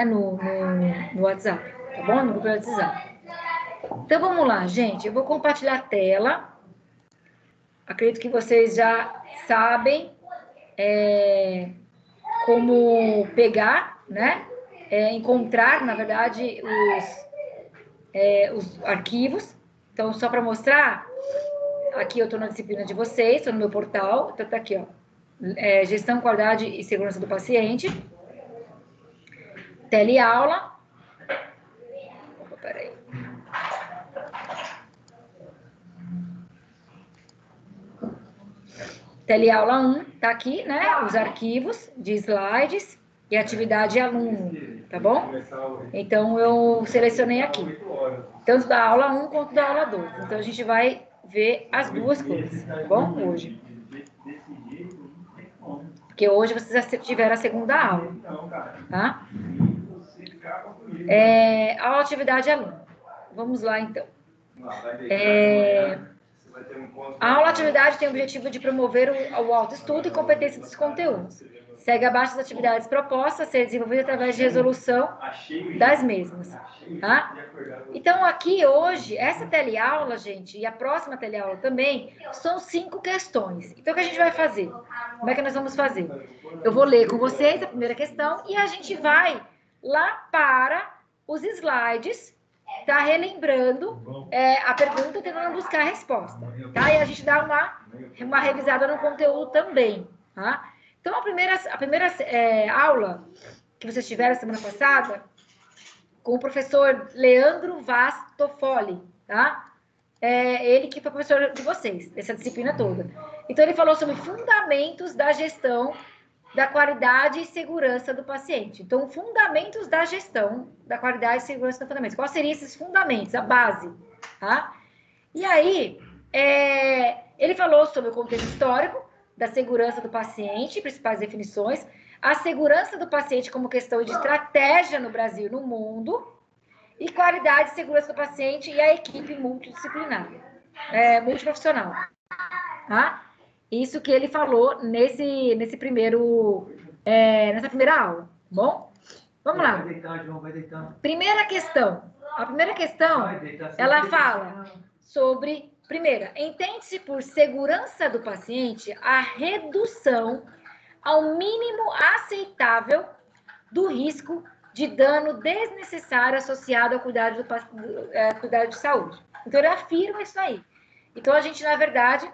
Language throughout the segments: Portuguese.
no WhatsApp, tá bom? No grupo do WhatsApp. Então, vamos lá, gente. Eu vou compartilhar a tela. Acredito que vocês já sabem como pegar, né? Encontrar, na verdade, os arquivos. Então, só para mostrar, aqui eu estou na disciplina de vocês, estou no meu portal. Então, tá aqui, ó. Gestão, qualidade e segurança do paciente. Teleaula. Opa, peraí. Teleaula 1, tá aqui, né? Os arquivos de slides e atividade aluno, tá bom? Então, eu selecionei aqui. Tanto da aula 1 quanto da aula 2. Então, a gente vai ver as duas coisas, tá bom? Hoje. Porque hoje vocês já tiveram a segunda aula, tá? A atividade aluno. Vamos lá, então. A aula atividade tem o objetivo de promover o autoestudo e competência dos conteúdos. Segue abaixo as atividades propostas a ser desenvolvidas através de resolução das mesmas. Tá? Então, aqui hoje, essa teleaula, gente, e a próxima teleaula também, são 5 questões. Então, o que a gente vai fazer? Como é que nós vamos fazer? Eu vou ler com vocês a primeira questão e a gente vai lá para os slides, tá relembrando a pergunta, tentando buscar a resposta, tá? E a gente dá uma revisada no conteúdo também, tá? Então, a primeira aula que vocês tiveram semana passada, com o professor Leandro Vaz Toffoli, tá? Ele que foi professor de vocês, dessa disciplina toda. Então, ele falou sobre fundamentos da gestão da qualidade e segurança do paciente. Então, fundamentos da gestão da qualidade e segurança do fundamento. Quais seriam esses fundamentos, a base, tá? E aí, ele falou sobre o contexto histórico da segurança do paciente, principais definições, a segurança do paciente como questão de estratégia no Brasil e no mundo, e qualidade e segurança do paciente e a equipe multidisciplinar, multiprofissional, tá? Isso que ele falou nessa primeira aula, tá bom? Vamos lá. Primeira questão. A primeira questão, ela fala sobre, primeira, entende-se por segurança do paciente a redução ao mínimo aceitável do risco de dano desnecessário associado ao cuidado de saúde. Então, ele afirma isso aí. Então, a gente, na verdade,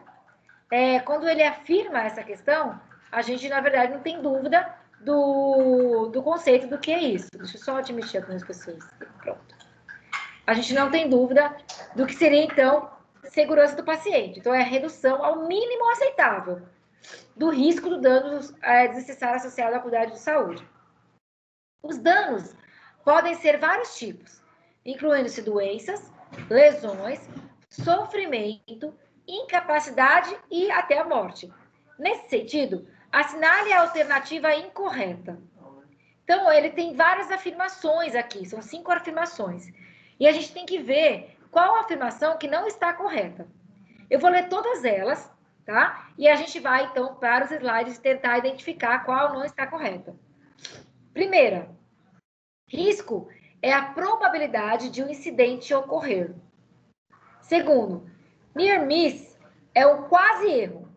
quando ele afirma essa questão, a gente, na verdade, não tem dúvida do conceito do que é isso. Deixa eu só admitir algumas pessoas. Pronto. A gente não tem dúvida do que seria, então, segurança do paciente. Então, é a redução ao mínimo aceitável do risco do dano desnecessário associado ao cuidado de saúde. Os danos podem ser vários tipos, incluindo-se doenças, lesões, sofrimento, incapacidade e até a morte. Nesse sentido, assinale a alternativa incorreta. Então, ele tem várias afirmações aqui, são 5 afirmações. E a gente tem que ver qual a afirmação que não está correta. Eu vou ler todas elas, tá? E a gente vai, então, para os slides tentar identificar qual não está correta. Primeira, risco é a probabilidade de um incidente ocorrer. Segundo, near miss é o quase erro.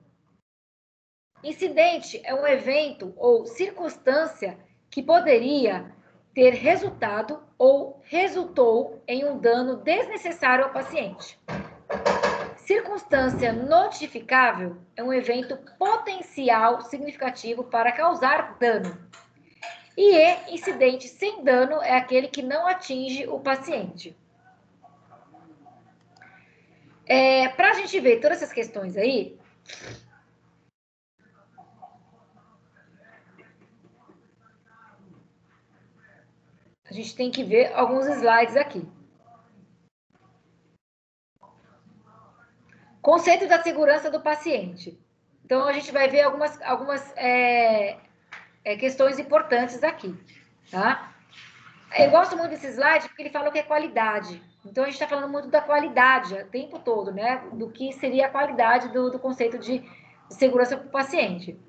Incidente é um evento ou circunstância que poderia ter resultado ou resultou em um dano desnecessário ao paciente. Circunstância notificável é um evento potencial significativo para causar dano. E incidente sem dano é aquele que não atinge o paciente. Para a gente ver todas essas questões aí, a gente tem que ver alguns slides aqui. Conceito da segurança do paciente. Então, a gente vai ver algumas questões importantes aqui, tá? Eu gosto muito desse slide porque ele fala o que é qualidade. Então, a gente está falando muito da qualidade o tempo todo, né? Do que seria a qualidade do conceito de segurança para o paciente.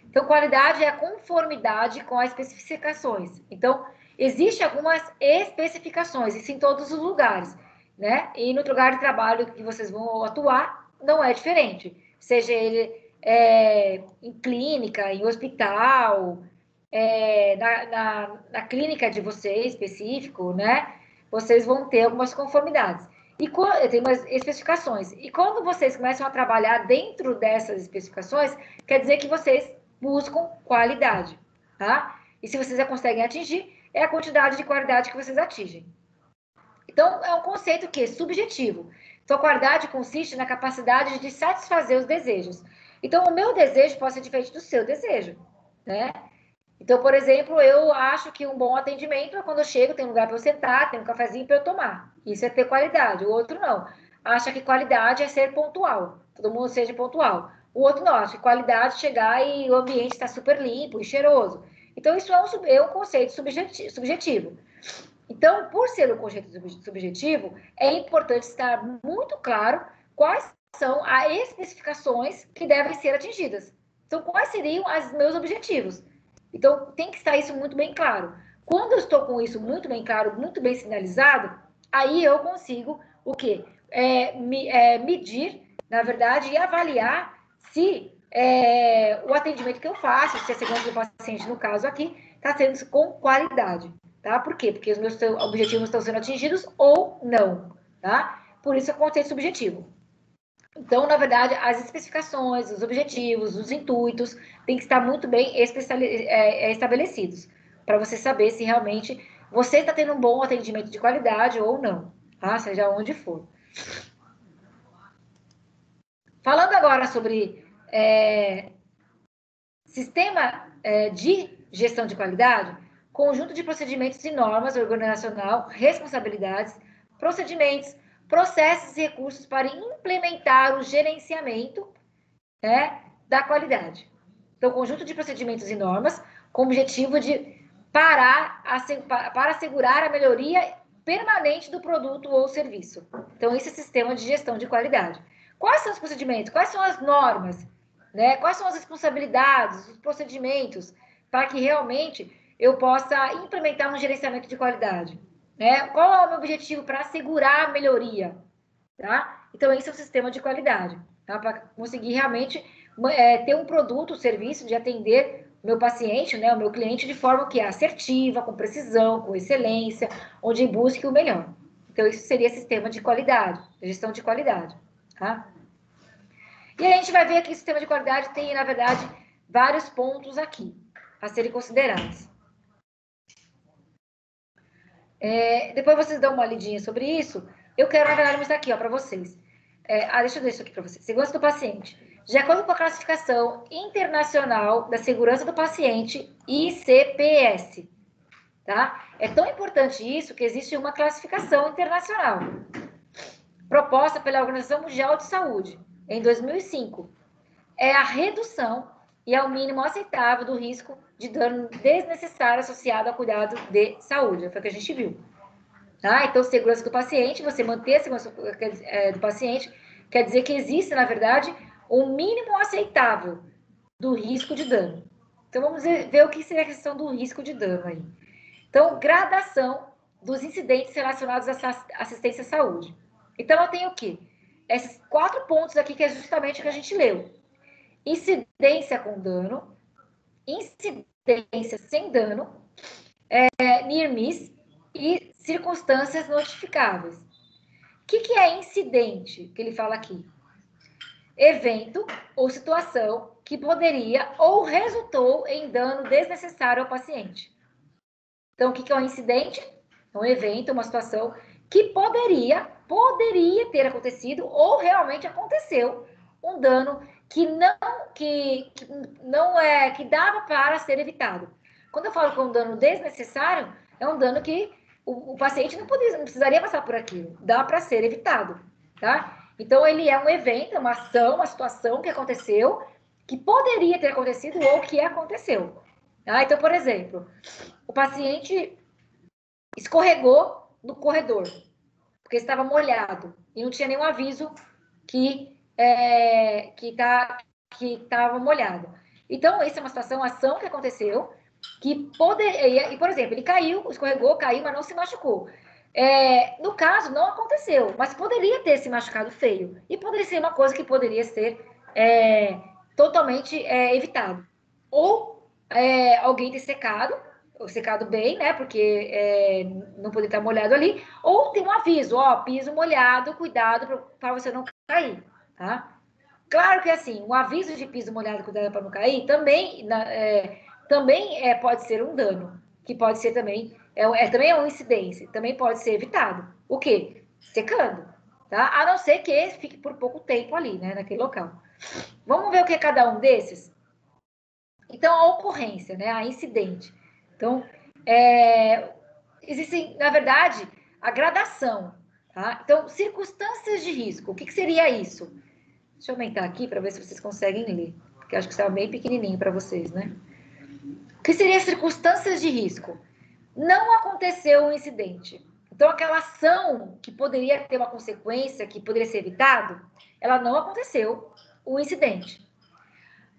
Então, qualidade é a conformidade com as especificações. Então, Existem algumas especificações, isso em todos os lugares, né? E no lugar de trabalho que vocês vão atuar, não é diferente. Seja ele em clínica, em hospital, na clínica de vocês, específico, né? Vocês vão ter algumas conformidades. E tem umas especificações. E quando vocês começam a trabalhar dentro dessas especificações, quer dizer que vocês buscam qualidade, tá? E se vocês já conseguem atingir, é a quantidade de qualidade que vocês atingem. Então, é um conceito que é subjetivo. Então, a qualidade consiste na capacidade de satisfazer os desejos. Então, o meu desejo pode ser diferente do seu desejo, né? Então, por exemplo, eu acho que um bom atendimento é quando eu chego, tem um lugar para eu sentar, tem um cafezinho para eu tomar. Isso é ter qualidade. O outro não. Acha que qualidade é ser pontual. Todo mundo seja pontual. O outro não. Acha que qualidade é chegar e o ambiente está super limpo e cheiroso. Então, isso é um conceito subjetivo. Então, por ser um conceito subjetivo, é importante estar muito claro quais são as especificações que devem ser atingidas. Então, quais seriam os meus objetivos? Então, tem que estar isso muito bem claro. Quando eu estou com isso muito bem claro, muito bem sinalizado, aí eu consigo o quê? Medir, na verdade, e avaliar se o atendimento que eu faço, se a segurança do paciente, no caso aqui, está sendo com qualidade. Tá? Por quê? Porque os meus objetivos estão sendo atingidos ou não. Tá? Por isso é o conceito subjetivo. Então, na verdade, as especificações, os objetivos, os intuitos têm que estar muito bem estabelecidos para você saber se realmente você está tendo um bom atendimento de qualidade ou não, tá? Seja onde for. Falando agora sobre sistema de gestão de qualidade, conjunto de procedimentos e normas organizacional, responsabilidades, procedimentos, processos e recursos para implementar o gerenciamento da qualidade. Então, conjunto de procedimentos e normas com o objetivo de para assegurar a melhoria permanente do produto ou serviço. Então, esse é o sistema de gestão de qualidade. Quais são os procedimentos? Quais são as normas? Né? Quais são as responsabilidades, os procedimentos, para que realmente eu possa implementar um gerenciamento de qualidade? Né? Qual é o meu objetivo para assegurar a melhoria? Tá? Então, esse é o sistema de qualidade, tá? Para conseguir realmente ter um produto, um serviço de atender o meu paciente, né, o meu cliente, de forma que é assertiva, com precisão, com excelência, onde busque o melhor. Então, isso seria sistema de qualidade, gestão de qualidade. Tá? E a gente vai ver que o sistema de qualidade tem, na verdade, vários pontos aqui a serem considerados. Depois vocês dão uma lidinha sobre isso. Eu quero, na verdade, mostrar aqui para vocês. Deixa eu ver isso aqui para vocês. Segurança do paciente. De acordo com a classificação internacional da segurança do paciente, ICPS. Tá? É tão importante isso que existe uma classificação internacional proposta pela Organização Mundial de Saúde em 2005. É a redução e é o mínimo aceitável do risco de dano desnecessário associado ao cuidado de saúde. Foi o que a gente viu. Tá? Então, segurança do paciente, você manter a segurança do paciente, quer dizer que existe, na verdade, um mínimo aceitável do risco de dano. Então, vamos ver o que seria a questão do risco de dano aí. Então, gradação dos incidentes relacionados à assistência à saúde. Então, eu tenho o quê? Esses 4 pontos aqui, que é justamente o que a gente leu. Incidência com dano, incidência sem dano, near miss e circunstâncias notificáveis. O que é incidente, que ele fala aqui? Evento ou situação que poderia ou resultou em dano desnecessário ao paciente. Então, o que é um incidente? Um evento, uma situação que poderia ter acontecido ou realmente aconteceu um dano que dava para ser evitado. Quando eu falo que é um dano desnecessário, é um dano que o paciente não precisaria passar por aquilo, dá para ser evitado, tá? Então, ele é um evento, uma ação, uma situação que aconteceu, que poderia ter acontecido ou que aconteceu. Tá? Então, por exemplo, o paciente escorregou no corredor, porque estava molhado e não tinha nenhum aviso que estava molhado. Então, essa é uma situação, uma ação que aconteceu que poderia... E, por exemplo, ele caiu, escorregou, caiu, mas não se machucou. No caso, não aconteceu, mas poderia ter se machucado feio. E poderia ser uma coisa que poderia ser totalmente evitado. Ou alguém ter secado bem, né? Porque não poderia estar molhado ali. Ou tem um aviso, ó, piso molhado, cuidado para você não cair, tá? Claro que, assim, um aviso de piso molhado, cuidado para não cair, também pode ser um dano, que pode ser também, também é uma incidência, também pode ser evitado. O quê? Secando, tá? A não ser que fique por pouco tempo ali, né, naquele local. Vamos ver o que é cada um desses? Então, a ocorrência, né, a incidente. Então, existem, na verdade, a gradação, tá? Então, circunstâncias de risco, o que seria isso? Deixa eu aumentar aqui para ver se vocês conseguem ler, porque acho que está bem pequenininho para vocês, né? O que seria circunstâncias de risco? Não aconteceu um incidente. Então, aquela ação que poderia ter uma consequência, que poderia ser evitado, ela não aconteceu, o incidente.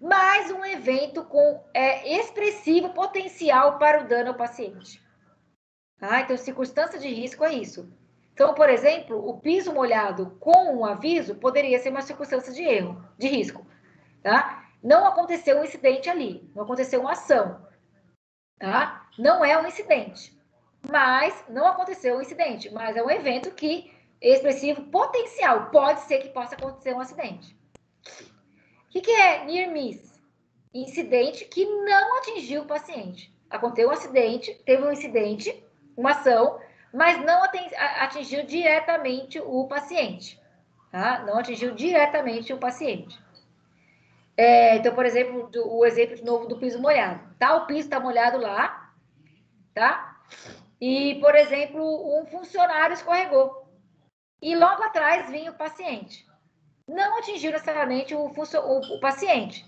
Mas um evento com expressivo potencial para o dano ao paciente. Tá? Então, circunstância de risco é isso. Então, por exemplo, o piso molhado com um aviso poderia ser uma circunstância de risco. Tá? Não aconteceu um incidente ali, não aconteceu uma ação. Tá? Não é um incidente, mas não aconteceu um incidente, mas é um evento que é expressivo potencial. Pode ser que possa acontecer um acidente. O que é near miss? Incidente que não atingiu o paciente. Aconteceu um acidente, teve um incidente, uma ação, mas não atingiu diretamente o paciente. Tá? Não atingiu diretamente o paciente. Então, por exemplo, o exemplo de novo do piso molhado. Tá? O piso está molhado lá, tá? E, por exemplo, um funcionário escorregou. E logo atrás vinha o paciente. Não atingiu necessariamente o paciente.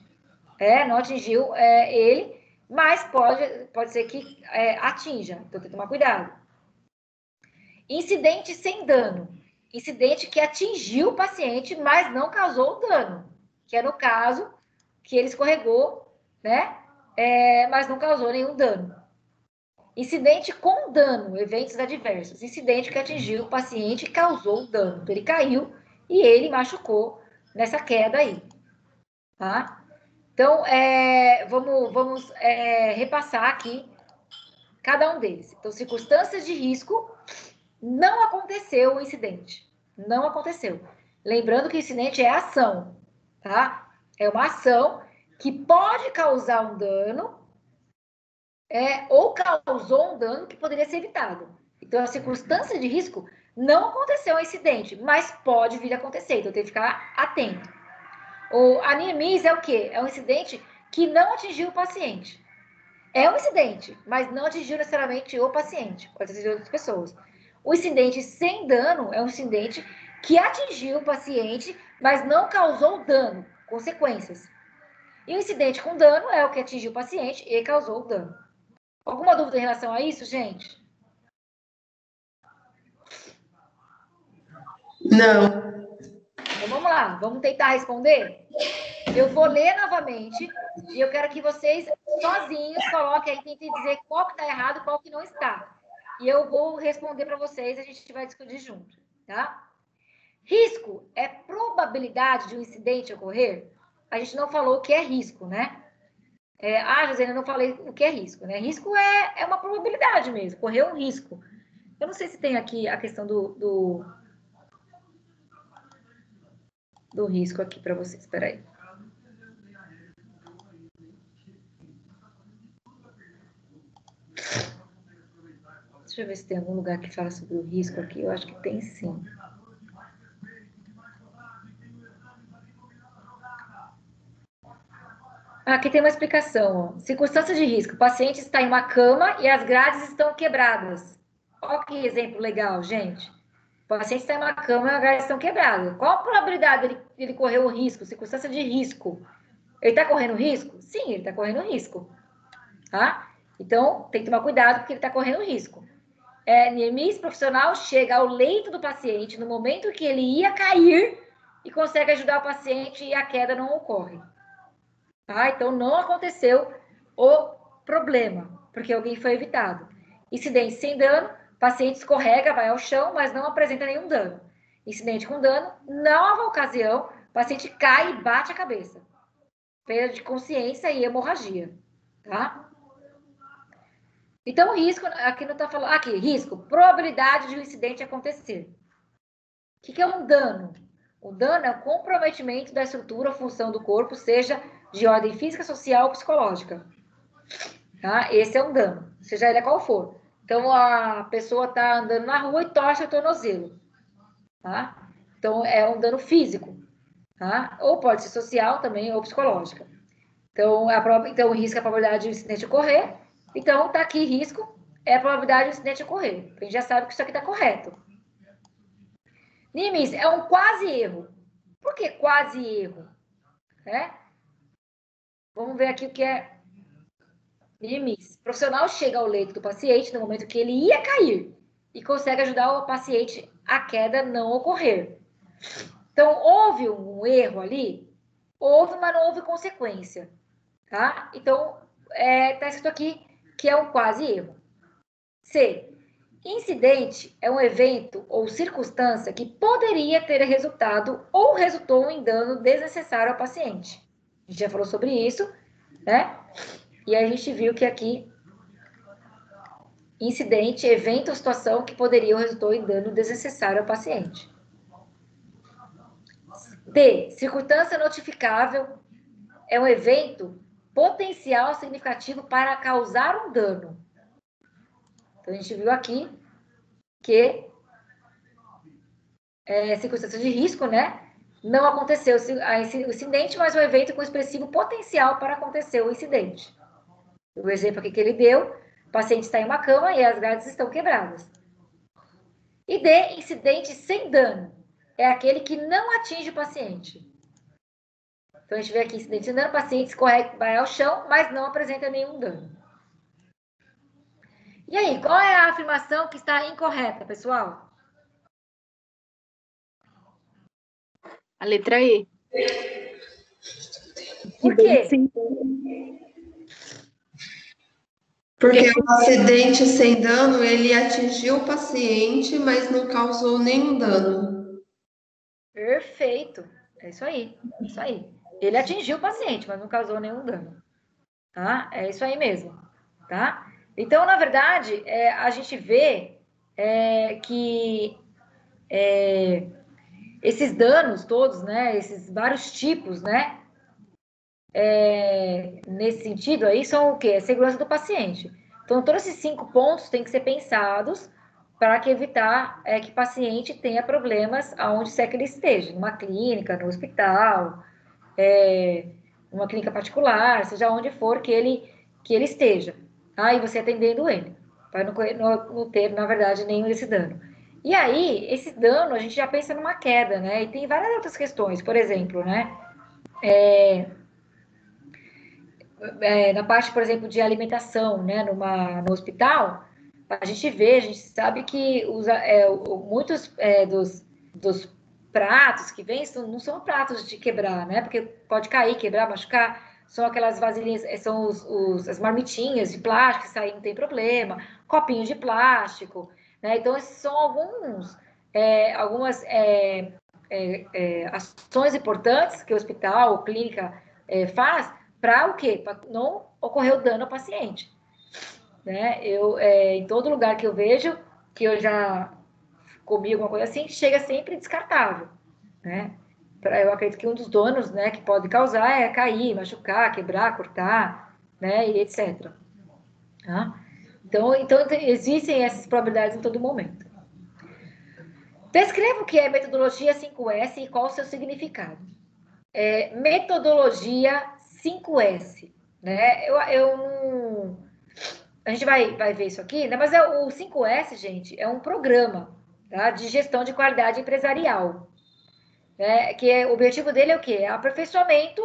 Não atingiu ele, mas pode ser que atinja. Então, tem que tomar cuidado. Incidente sem dano. Incidente que atingiu o paciente, mas não causou dano. Que é no caso que ele escorregou, né? Mas não causou nenhum dano. Incidente com dano, eventos adversos. Incidente que atingiu o paciente e causou dano. Então, ele caiu e ele machucou nessa queda aí. Tá? Então, vamos repassar aqui cada um deles. Então, circunstâncias de risco, não aconteceu o incidente. Não aconteceu. Lembrando que o incidente é ação, tá? É uma ação que pode causar um dano, ou causou um dano que poderia ser evitado. Então, a circunstância de risco não aconteceu um incidente, mas pode vir a acontecer. Então, tem que ficar atento. O anemis é o quê? É um incidente que não atingiu o paciente. É um incidente, mas não atingiu necessariamente o paciente. Pode atingir outras pessoas. O incidente sem dano é um incidente que atingiu o paciente, mas não causou dano, consequências. E o incidente com dano é o que atingiu o paciente e causou dano. Alguma dúvida em relação a isso, gente? Não. Então vamos lá, vamos tentar responder? Eu vou ler novamente e eu quero que vocês sozinhos coloquem aí, tentem dizer qual que está errado e qual que não está. E eu vou responder para vocês e a gente vai discutir junto, tá? Risco é probabilidade de um incidente ocorrer? A gente não falou o que é risco, né? José, eu não falei o que é risco, né? Risco é uma probabilidade mesmo, correr um risco. Eu não sei se tem aqui a questão do risco aqui para vocês, espera aí. Deixa eu ver se tem algum lugar que fala sobre o risco aqui. Eu acho que tem sim. Aqui tem uma explicação. Ó. Circunstância de risco. O paciente está em uma cama e as grades estão quebradas. Olha que exemplo legal, gente. O paciente está em uma cama e as grades estão quebradas. Qual a probabilidade dele correr o risco? Circunstância de risco. Ele está correndo risco? Sim, ele está correndo risco. Tá? Então, tem que tomar cuidado porque ele está correndo risco. Near-miss profissional chega ao leito do paciente no momento que ele ia cair e consegue ajudar o paciente e a queda não ocorre. Tá? Então, não aconteceu o problema, porque alguém foi evitado. Incidente sem dano, paciente escorrega, vai ao chão, mas não apresenta nenhum dano. Incidente com dano, nova ocasião, paciente cai e bate a cabeça. Perda de consciência e hemorragia, tá? Então, risco, aqui não está falando, aqui, risco, probabilidade de um incidente acontecer. O que é um dano? O dano é o comprometimento da estrutura ou função do corpo, seja de ordem física, social ou psicológica. Tá? Esse é um dano, seja ele qual for. Então, a pessoa está andando na rua e torce o tornozelo. Tá? Então, é um dano físico. Tá? Ou pode ser social também, ou psicológica. Então, o risco é a probabilidade de um incidente ocorrer. Então, está aqui risco, é a probabilidade de um incidente ocorrer. A gente já sabe que isso aqui está correto. Nimes, é um quase erro. Por que quase erro? Vamos ver aqui o que é Nimes. O profissional chega ao leito do paciente no momento que ele ia cair e consegue ajudar o paciente a queda não ocorrer. Então, houve um erro ali? Houve, mas não houve consequência. Tá? Então, está escrito aqui que é um quase erro. C. Incidente é um evento ou circunstância que poderia ter resultado ou resultou em dano desnecessário ao paciente. A gente já falou sobre isso, né? E a gente viu que aqui, incidente, evento ou situação que poderia ou resultou em dano desnecessário ao paciente. D. Circunstância notificável é um evento potencial significativo para causar um dano. Então, a gente viu aqui que circunstância de risco, né? Não aconteceu o incidente, mas um evento com expressivo potencial para acontecer o incidente. O exemplo aqui que ele deu, o paciente está em uma cama e as grades estão quebradas. E D, incidente sem dano. É aquele que não atinge o paciente. Então, a gente vê aqui, incidente sem dano, o paciente escorrega, vai ao chão, mas não apresenta nenhum dano. E aí, qual é a afirmação que está incorreta, pessoal? A letra E. Por quê? Porque o acidente sem dano, ele atingiu o paciente, mas não causou nenhum dano. Perfeito. É isso aí. Isso aí. Ele atingiu o paciente, mas não causou nenhum dano. Tá? É isso aí mesmo. Tá? Então, na verdade, a gente vê que esses danos todos, né? Esses vários tipos, né? Nesse sentido aí, são o quê? A segurança do paciente. Então, todos esses 5 pontos têm que ser pensados para que evitar que o paciente tenha problemas aonde quer que ele esteja, numa clínica, no hospital, numa clínica particular, seja onde for que ele esteja. Tá? E você atendendo ele, para não ter, na verdade, nenhum desse dano. E aí, esse dano, a gente já pensa numa queda, né? E tem várias outras questões, por exemplo, né? Na parte, por exemplo, de alimentação, né, no hospital, a gente sabe que muitos dos pratos que vêm não são pratos de quebrar, né, porque pode cair, quebrar, machucar, são aquelas vasilhas, são as marmitinhas de plástico, isso aí não tem problema, copinhos de plástico, né, então esses são algumas ações importantes que o hospital, a clínica faz, para o quê? Para não ocorrer o dano ao paciente. Né? Em todo lugar que eu vejo, que eu já comi alguma coisa assim, chega sempre descartável. Né? Eu acredito que um dos danos, né, que pode causar é cair, machucar, quebrar, cortar, né, e etc. Tá? Então, existem essas probabilidades em todo momento. Descreva o que é metodologia 5S e qual o seu significado. Metodologia 5S. Né? Eu não... A gente vai ver isso aqui, né? Mas o 5S, gente, é um programa, tá? De gestão de qualidade empresarial. Né? O objetivo dele é o quê? É aperfeiçoamento,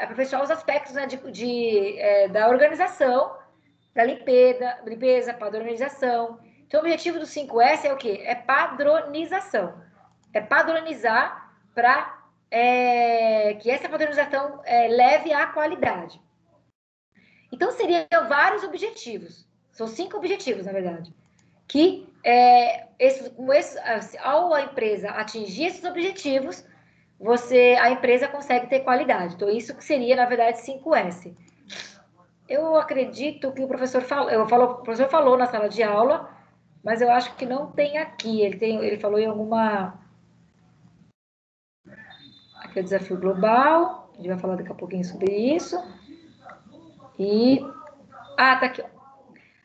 aperfeiçoar os aspectos, né, da organização, da limpeza, padronização. Então, o objetivo do 5S é o quê? É padronização. É padronizar para que essa padronização leve à qualidade. Então, seriam vários objetivos. São 5 objetivos, na verdade. Que, ao a empresa atingir esses objetivos, a empresa consegue ter qualidade. Então, isso que seria, na verdade, 5S. Eu acredito que o professor falou na sala de aula, mas eu acho que não tem aqui. Ele falou em alguma... Aqui é o desafio global. A gente vai falar daqui a pouquinho sobre isso. Tá aqui, ó.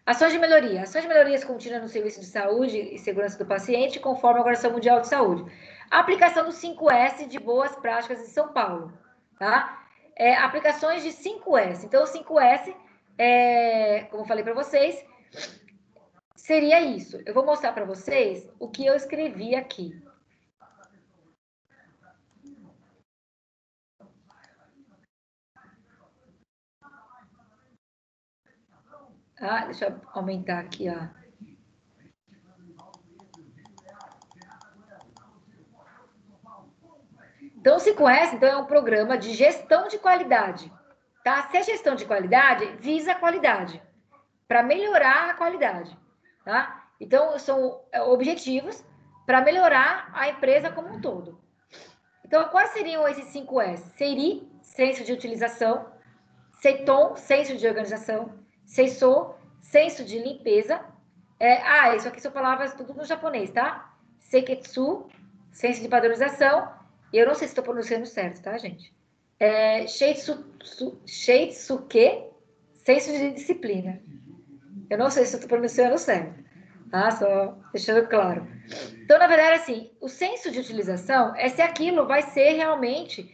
Ações de melhoria. Ações de melhorias contínuas no serviço de saúde e segurança do paciente, conforme a Organização Mundial de Saúde. A aplicação do 5S de boas práticas em São Paulo. Tá? Aplicações de 5S. Então, o 5S, como eu falei para vocês, seria isso. Eu vou mostrar para vocês o que eu escrevi aqui. Deixa eu aumentar aqui, ó. Então, o 5S é um programa de gestão de qualidade. Tá? Se a gestão de qualidade visa a qualidade, para melhorar a qualidade. Tá? Então, são objetivos para melhorar a empresa como um todo. Então, quais seriam esses 5S? SERI, senso de utilização. SEITON, senso de organização. SEISO, senso de limpeza. Isso aqui são palavras tudo no japonês, tá? Seiketsu, senso de padronização. E eu não sei se estou pronunciando certo, tá, gente? Sheitsuke, senso de disciplina. Eu não sei se estou pronunciando certo, tá? Só deixando claro. Então, na verdade, assim, o senso de utilização é se aquilo vai ser realmente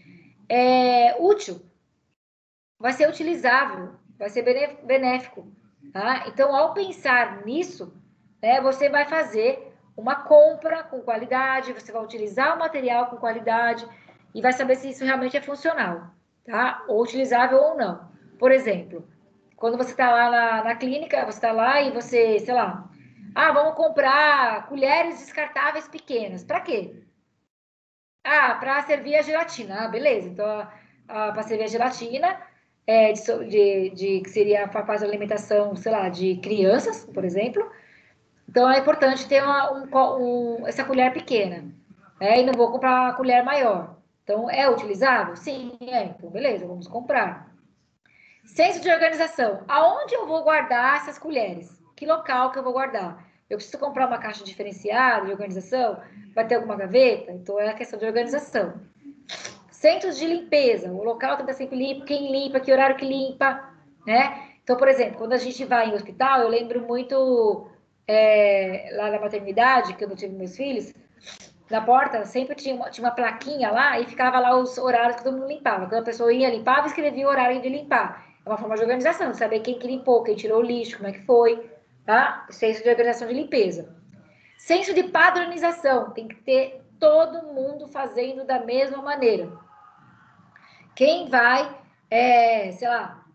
útil, vai ser utilizável, vai ser benéfico. Tá? Então, ao pensar nisso, você vai fazer uma compra com qualidade, você vai utilizar o material com qualidade e vai saber se isso realmente é funcional, tá? Ou utilizável ou não. Por exemplo, quando você está lá na clínica, você está lá e você, sei lá, vamos comprar colheres descartáveis pequenas. Para quê? Para servir a gelatina. Beleza. Então, para servir a gelatina, que seria para fazer alimentação, sei lá, de crianças, por exemplo. Então, é importante ter essa colher pequena. E não vou comprar a colher maior. Então, é utilizável? Sim, Então, beleza, vamos comprar. Senso de organização. Aonde eu vou guardar essas colheres? Que local que eu vou guardar? Eu preciso comprar uma caixa diferenciada de organização? Vai ter alguma gaveta? Então, é a questão de organização. Centros de limpeza. O local tem que estar sempre limpo. Quem limpa? Que horário que limpa? Né? Então, por exemplo, quando a gente vai em hospital, eu lembro muito lá na maternidade, que eu não tive meus filhos, na porta sempre tinha uma plaquinha lá e ficava lá os horários que todo mundo limpava. Quando a pessoa ia limpar, escrevia o horário de limpar. É uma forma de organização, de saber quem que limpou, quem tirou o lixo, como é que foi, tá? Senso de organização de limpeza. Senso de padronização, tem que ter todo mundo fazendo da mesma maneira. Quem vai, sei lá,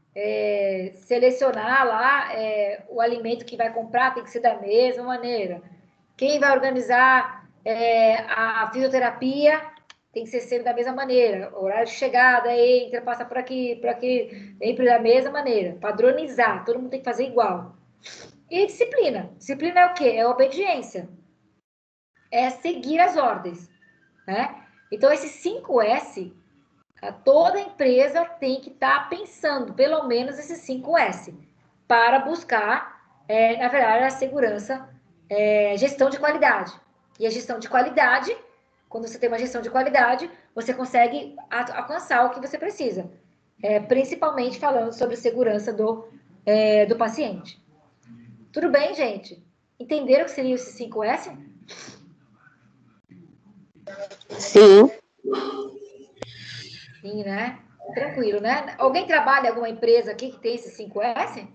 selecionar lá o alimento que vai comprar tem que ser da mesma maneira. Quem vai organizar a fisioterapia tem que ser sempre da mesma maneira. Horário de chegada, entra, passa por aqui, sempre da mesma maneira. Padronizar, todo mundo tem que fazer igual. E disciplina. Disciplina é o quê? É obediência. É seguir as ordens. Né? Então, esses 5S, toda empresa tem que estar pensando, pelo menos esses 5S, para buscar, na verdade, a segurança, gestão de qualidade. E a gestão de qualidade, quando você tem uma gestão de qualidade, você consegue alcançar o que você precisa. Principalmente falando sobre segurança do paciente. Tudo bem, gente? Entenderam o que seriam esses 5S? Sim. Sim, né? Tranquilo, né? Alguém trabalha em alguma empresa aqui que tem esses 5S?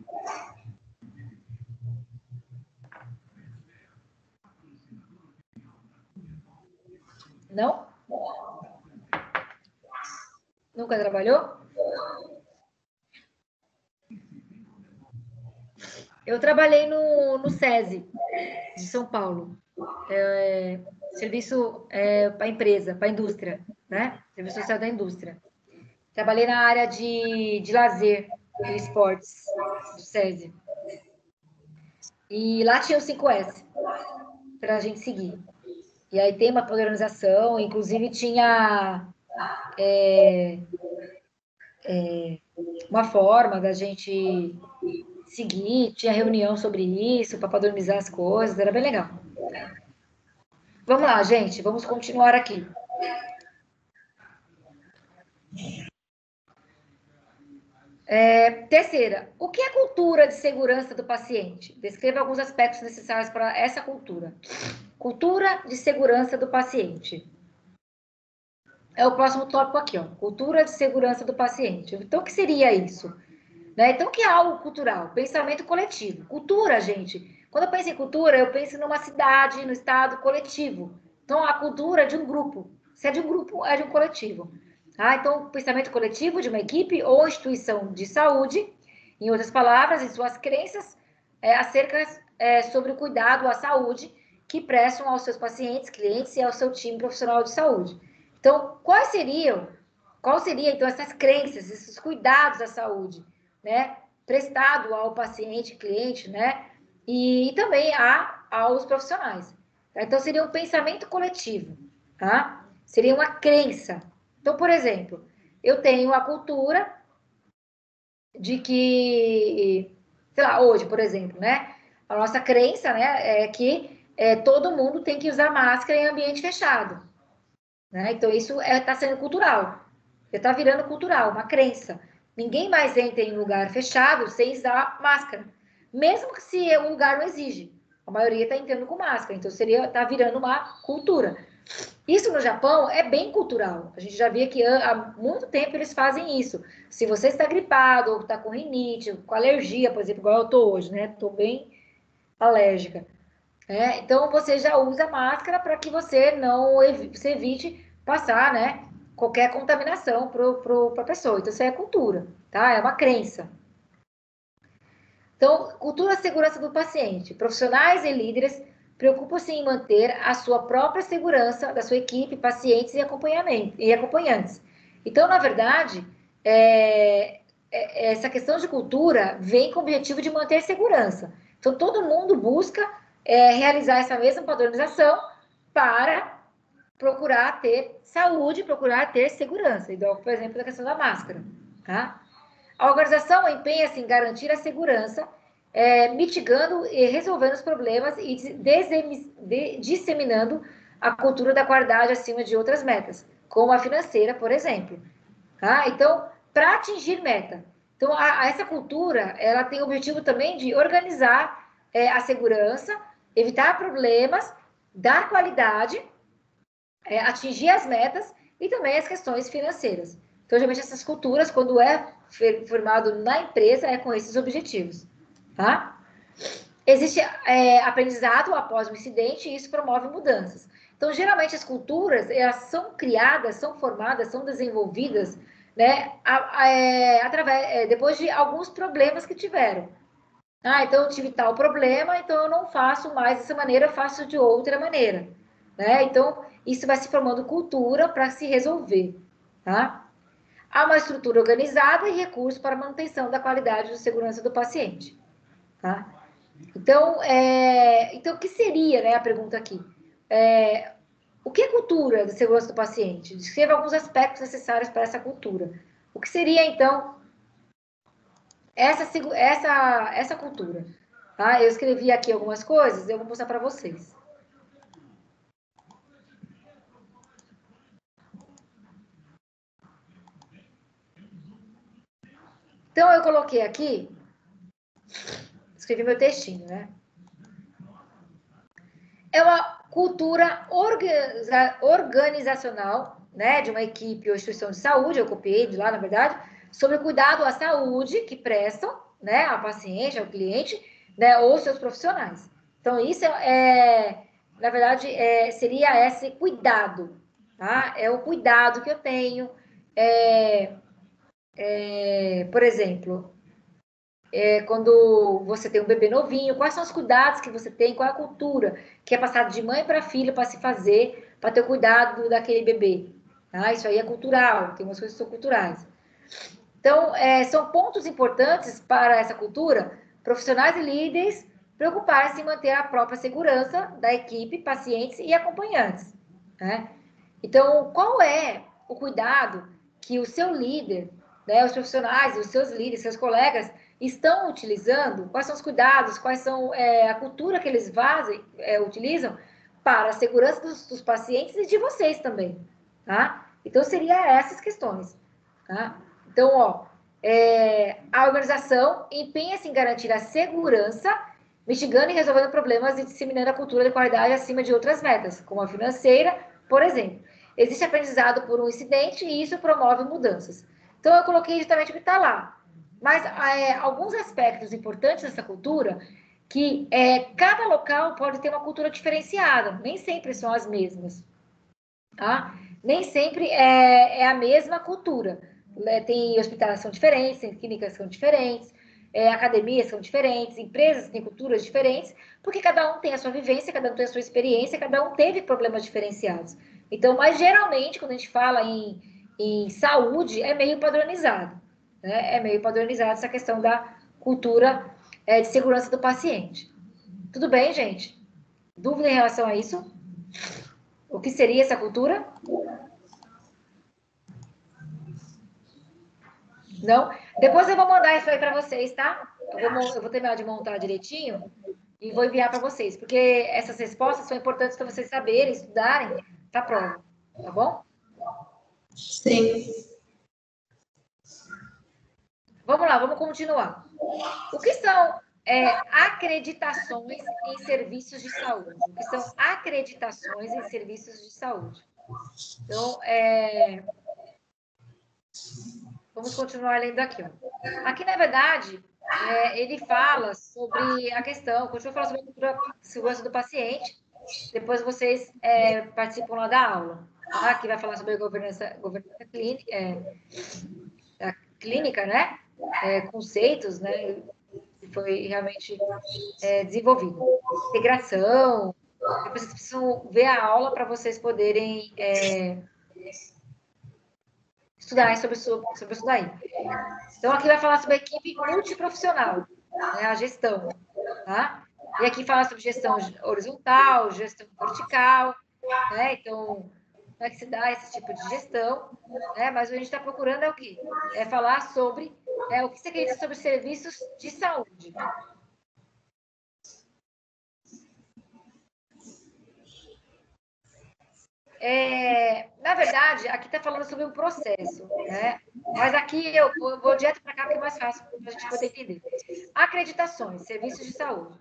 Não? Nunca trabalhou? Eu trabalhei no SESI, de São Paulo. Serviço para empresa, para indústria, né? Serviço social da indústria. Trabalhei na área de lazer. do esportes do SESI. E lá tinha o 5S para a gente seguir. E aí tem uma padronização, inclusive tinha uma forma da gente seguir, tinha reunião sobre isso, para padronizar as coisas, era bem legal. Vamos lá, gente, vamos continuar aqui. Terceira, o que é cultura de segurança do paciente? Descreva alguns aspectos necessários para essa cultura. Cultura de segurança do paciente. É o próximo tópico aqui, ó. Cultura de segurança do paciente. Então, o que seria isso? Né? Então, o que é algo cultural? Pensamento coletivo. Cultura, gente. Quando eu penso em cultura, eu penso numa cidade, no estado coletivo. Então, a cultura é de um grupo. Se é de um grupo, é de um coletivo. Então, pensamento coletivo de uma equipe ou instituição de saúde, em outras palavras, em suas crenças acerca sobre o cuidado à saúde que prestam aos seus pacientes, clientes e ao seu time profissional de saúde. Então, quais seriam então essas crenças, esses cuidados à saúde, né, prestado ao paciente, cliente, né, e também aos profissionais. Então, seria um pensamento coletivo, tá? Seria uma crença. Então, por exemplo, eu tenho a cultura de que, sei lá, hoje, por exemplo, né, a nossa crença, né, é que todo mundo tem que usar máscara em ambiente fechado, né? Então, isso está sendo cultural. Está virando cultural, uma crença. Ninguém mais entra em lugar fechado sem usar máscara. Mesmo que se o lugar não exige. A maioria está entrando com máscara. Então, está virando uma cultura. Isso no Japão é bem cultural. A gente já via que há muito tempo eles fazem isso. Se você está gripado, ou está com rinite, com alergia, por exemplo, igual eu estou hoje, né? Estou bem alérgica. Então, você já usa máscara para que você você evite passar, né, qualquer contaminação para a pessoa. Então, isso é cultura, tá? É uma crença. Então, cultura de segurança do paciente. Profissionais e líderes preocupam-se em manter a sua própria segurança da sua equipe, pacientes e acompanhantes. Então, na verdade, essa questão de cultura vem com o objetivo de manter segurança. Então, todo mundo busca realizar essa mesma padronização para procurar ter saúde, procurar ter segurança. Então, por exemplo, a questão da máscara. Tá? A organização empenha-se em garantir a segurança, mitigando e resolvendo os problemas e disseminando a cultura da qualidade acima de outras metas, como a financeira, por exemplo. Tá? Então, para atingir meta. Então, essa cultura, ela tem o objetivo também de organizar a segurança, evitar problemas, dar qualidade, atingir as metas e também as questões financeiras. Então, geralmente, essas culturas, quando é formado na empresa, é com esses objetivos. Tá? Existe aprendizado após o incidente e isso promove mudanças. Então, geralmente, as culturas, elas são criadas, são formadas, são desenvolvidas, né, depois de alguns problemas que tiveram. Então eu tive tal problema, então eu não faço mais dessa maneira, eu faço de outra maneira, né? Então, isso vai se formando cultura para se resolver, tá? Há uma estrutura organizada e recursos para manutenção da qualidade e segurança do paciente, tá? Então, o que seria, né, a pergunta aqui? O que é cultura de segurança do paciente? Descreva alguns aspectos necessários para essa cultura. O que seria, então, essa cultura? Tá? Eu escrevi aqui algumas coisas, eu vou mostrar para vocês. Então, eu coloquei aqui, escrevi meu textinho, né? É uma cultura organizacional, né, de uma equipe ou instituição de saúde, eu copiei de lá, na verdade, sobre o cuidado à saúde que prestam, né, a paciente, ao cliente, né, ou seus profissionais. Então, isso na verdade, seria esse cuidado, tá? É o cuidado que eu tenho, por exemplo, quando você tem um bebê novinho, quais são os cuidados que você tem, qual é a cultura que é passada de mãe para filho para se fazer, para ter o cuidado daquele bebê. Tá? Isso aí é cultural, tem umas coisas que são culturais. Então, são pontos importantes para essa cultura, profissionais e líderes preocupar-se em manter a própria segurança da equipe, pacientes e acompanhantes, né? Então, qual é o cuidado que o seu líder, né, os profissionais, os seus líderes, seus colegas estão utilizando? Quais são os cuidados? Quais são a cultura que eles utilizam para a segurança dos pacientes e de vocês também, tá? Então, seria essas questões, tá? Então, a organização empenha-se em garantir a segurança, mitigando e resolvendo problemas e disseminando a cultura de qualidade acima de outras metas, como a financeira, por exemplo. Existe aprendizado por um incidente e isso promove mudanças. Então, eu coloquei justamente o que está lá. Mas alguns aspectos importantes dessa cultura, que cada local pode ter uma cultura diferenciada, nem sempre são as mesmas, tá? Nem sempre é a mesma cultura. Tem hospitais que são diferentes, tem clínicas que são diferentes, academias são diferentes, empresas têm culturas diferentes, porque cada um tem a sua vivência, cada um tem a sua experiência, cada um teve problemas diferenciados. Então, mas geralmente, quando a gente fala em saúde, é meio padronizado, né? É meio padronizado essa questão da cultura de segurança do paciente. Tudo bem, gente? Dúvida em relação a isso? O que seria essa cultura? Não? Depois eu vou mandar isso aí para vocês, tá? Eu vou terminar de montar direitinho e vou enviar para vocês, porque essas respostas são importantes para vocês saberem, estudarem para a prova, tá bom? Sim. Vamos lá, vamos continuar. O que são acreditações em serviços de saúde? O que são acreditações em serviços de saúde? Então, vamos continuar lendo aqui. Ó. Aqui, na verdade, ele fala sobre a questão, continua falando sobre a segurança do paciente, depois vocês participam lá da aula. Tá? Aqui vai falar sobre a governança clínica, né? Conceitos, né? Que foi realmente desenvolvido. Integração. Depois vocês precisam ver a aula para vocês poderem estudar sobre isso daí. Então, aqui vai falar sobre a equipe multiprofissional, né? A gestão, tá? E aqui fala sobre gestão horizontal, gestão vertical, né? Então, como é que se dá esse tipo de gestão, né? Mas o que a gente está procurando é o quê? É falar sobre o que você acredita sobre serviços de saúde. Na verdade, aqui está falando sobre um processo, né? Mas aqui eu vou direto para cá, porque é mais fácil para a gente poder entender. Acreditações, serviços de saúde.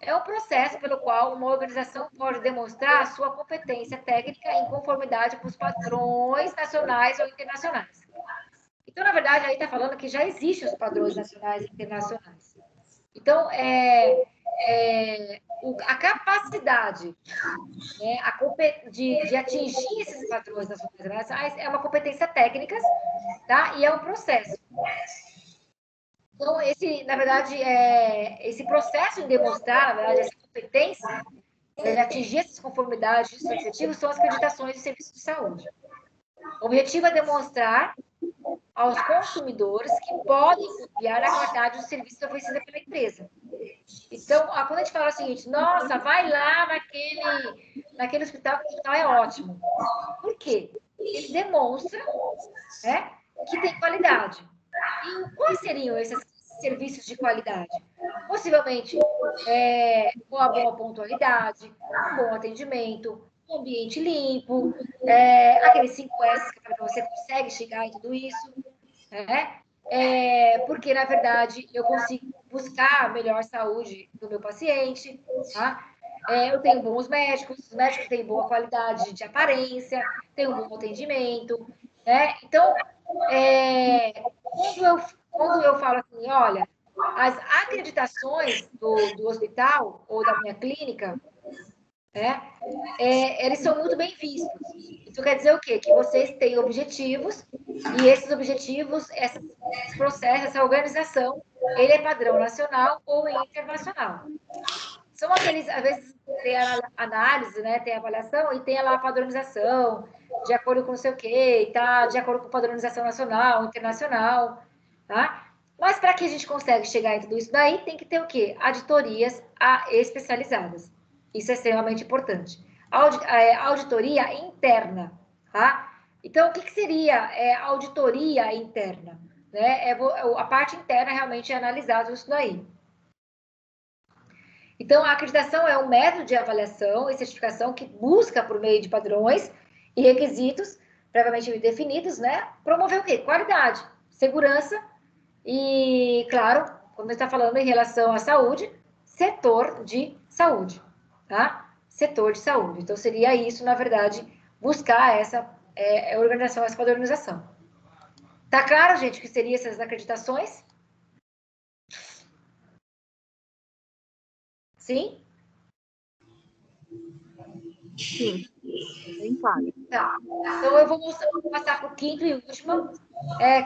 É um processo pelo qual uma organização pode demonstrar a sua competência técnica em conformidade com os padrões nacionais ou internacionais. Então, na verdade, aí está falando que já existem os padrões nacionais e internacionais. Então, a capacidade, né, de atingir esses padrões nacionais é uma competência técnica, tá? E é um processo. Então, na verdade, esse processo de demonstrar, na verdade, essa competência de atingir essas conformidades, esses objetivos, são as acreditações de serviços de saúde. O objetivo é demonstrar aos consumidores que podem confiar na qualidade do serviço oferecido pela empresa. Então, quando a gente fala o seguinte, nossa, vai lá naquele hospital, que o hospital é ótimo. Por quê? Ele demonstra, né, que tem qualidade. E quais seriam esses serviços de qualidade? Possivelmente, uma boa pontualidade, um bom atendimento, um ambiente limpo, aqueles 5 S que você consegue chegar em tudo isso, né? Porque, na verdade, eu consigo buscar a melhor saúde do meu paciente, tá? Eu tenho bons médicos, os médicos têm boa qualidade de aparência, têm um bom atendimento, né? Então, quando eu falo assim, olha, as acreditações do hospital ou da minha clínica, eles são muito bem vistos. Isso quer dizer o quê? Que vocês têm objetivos e esses objetivos, esse processo, essa organização, ele é padrão nacional ou internacional. São aqueles, às vezes, tem a análise, né? Tem a avaliação e tem lá a padronização, de acordo com não sei o quê, tá? De acordo com padronização nacional, internacional. tá? Mas para que a gente consiga chegar em tudo isso daí, tem que ter o quê? Auditorias especializadas. Isso é extremamente importante. Auditoria interna, tá? Então, o que seria auditoria interna? Né? A parte interna realmente é analisar isso daí. Então, a acreditação é um método de avaliação e certificação que busca, por meio de padrões e requisitos previamente definidos, né, promover o quê? Qualidade, segurança e, claro, quando a gente está falando em relação à saúde, setor de saúde, tá? Setor de saúde. Então, seria isso, na verdade, buscar essa organização, essa padronização. Tá claro, gente, o que seriam essas acreditações? Sim? Sim, bem claro. Tá. Então, eu vou passar para o quinto e última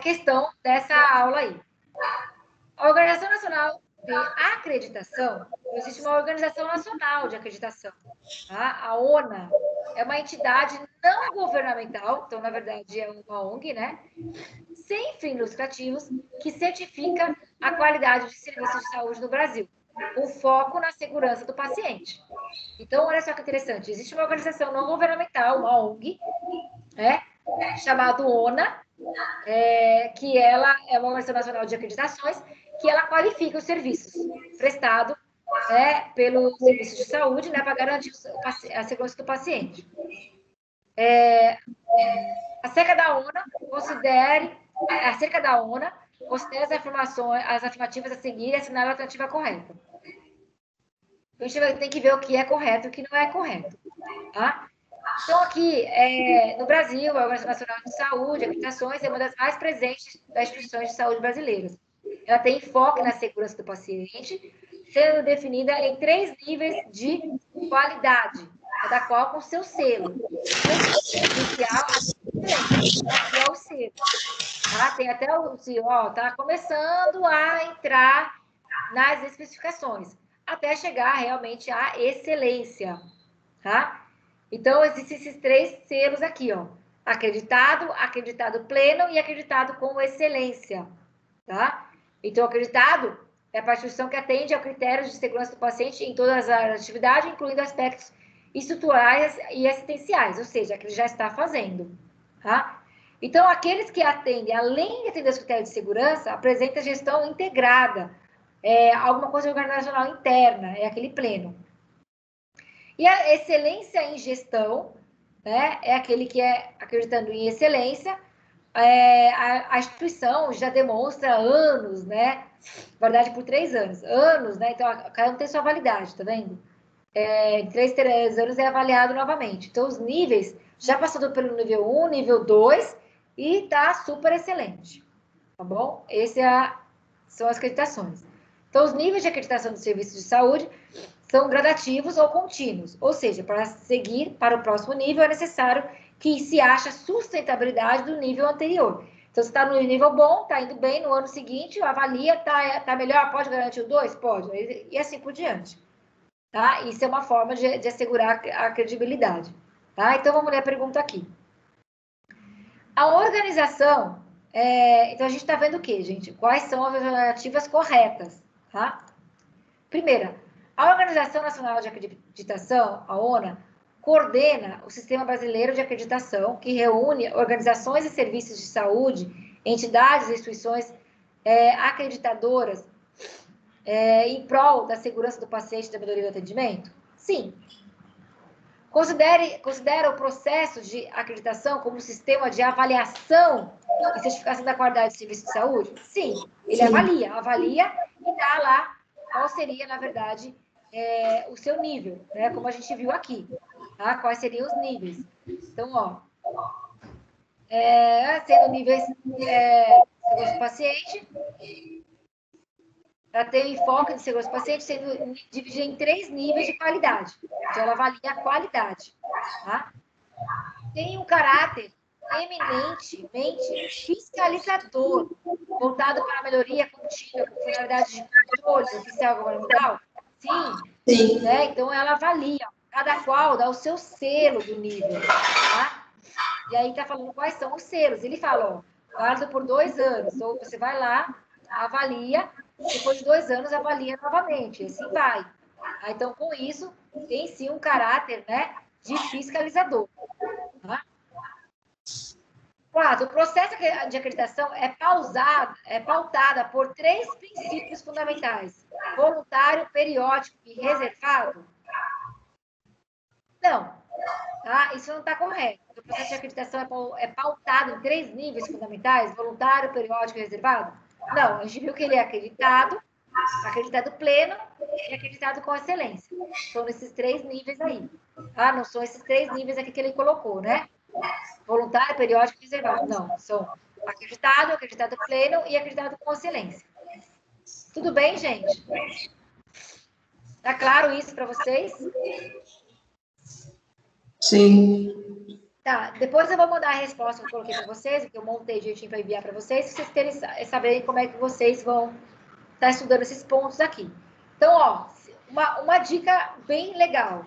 questão dessa aula aí. A Organização Nacional de Acreditação, existe uma Organização Nacional de Acreditação. Tá? A ONA é uma entidade não governamental, então, na verdade, é uma ONG, né? Sem fins lucrativos, que certifica a qualidade de serviços de saúde no Brasil, com foco na segurança do paciente. Então, olha só que interessante, existe uma organização não governamental, uma ONG, chamada ONA, que ela é uma Organização Nacional de Acreditações, que ela qualifica os serviços prestados pelo serviço de saúde, né, para garantir a segurança do paciente. Acerca da ONA, considera as afirmativas a seguir e assinar a alternativa correta. A gente tem que ver o que é correto e o que não é correto. Tá? Então, aqui, no Brasil, a Organização Nacional de Saúde, Acreditações, é uma das mais presentes das instituições de saúde brasileiras. Ela tem enfoque na segurança do paciente, sendo definida em 3 níveis de qualidade, cada qual com seu selo. Inicial, aqui é o selo. Tá? Tem até o selo, está começando a entrar nas especificações, até chegar realmente à excelência. Tá? Então, existem esses 3 selos aqui, ó. Acreditado, acreditado pleno e acreditado com excelência, tá? Então, acreditado é a instituição que atende a critérios de segurança do paciente em todas as atividades, incluindo aspectos estruturais e assistenciais, ou seja, que ele já está fazendo, tá? Então, aqueles que atendem, além de atender os critérios de segurança, apresentam gestão integrada, alguma coisa organizacional interna, é aquele pleno. E a excelência em gestão, né, é aquele que é acreditando em excelência. A instituição já demonstra anos, né? Na verdade, por 3 anos, né? Então, cada um tem sua validade, tá vendo? Em 3 anos é avaliado novamente. Então, os níveis já passou pelo nível 1, nível 2 e tá super excelente, tá bom? São as acreditações. Então, os níveis de acreditação dos serviços de saúde são gradativos ou contínuos, ou seja, para seguir para o próximo nível é necessário que se ache a sustentabilidade do nível anterior. Então, se está no nível bom, está indo bem, no ano seguinte, avalia, está melhor, pode garantir o 2? Pode, e assim por diante. Tá? Isso é uma forma de assegurar a credibilidade. Tá? Então, vamos ler a pergunta aqui. A organização, então a gente está vendo o quê, gente? Quais são as alternativas corretas, tá? Primeira, a Organização Nacional de Acreditação, a ONA, coordena o Sistema Brasileiro de Acreditação, que reúne organizações e serviços de saúde, entidades e instituições acreditadoras em prol da segurança do paciente e da melhoria do atendimento? Sim. Considera o processo de acreditação como um sistema de avaliação e certificação da qualidade de serviço de saúde? Sim. Ele avalia e dá lá qual seria, na verdade, o seu nível, né? Como a gente viu aqui, tá? Quais seriam os níveis. Então, ó, sendo níveis segurança do paciente, ela tem enfoque de segurança do paciente sendo dividida em 3 níveis de qualidade. Então, ela avalia a qualidade, tá? Tem um caráter eminentemente fiscalizador, voltado para a melhoria contínua, com finalidade de controle oficial governamental? Sim. Né? Então, ela avalia, cada qual dá o seu selo do nível, tá? E aí está falando quais são os selos. Ele fala, ó, válido por 2 anos. Ou você vai lá, avalia, depois de 2 anos avalia novamente, e assim vai. Então, com isso, tem sim um caráter, né, de fiscalizador. Tá? 4. O processo de acreditação é pautada por 3 princípios fundamentais: voluntário, periódico e reservado? Não, tá? Isso não está correto. O processo de acreditação é pautado em 3 níveis fundamentais: voluntário, periódico e reservado? Não, a gente viu que ele é acreditado pleno e acreditado com excelência. São nesses 3 níveis aí. Tá? Não são esses 3 níveis aqui que ele colocou, né? Voluntário, periódico e reservado. Não, são acreditado pleno e acreditado com excelência. Tudo bem, gente? Tá claro isso para vocês? Sim. Tá, depois eu vou mandar a resposta que eu coloquei para vocês, que eu montei direitinho para enviar para vocês, se vocês querem saber como é que vocês vão estar estudando esses pontos aqui. Então, ó, uma dica bem legal.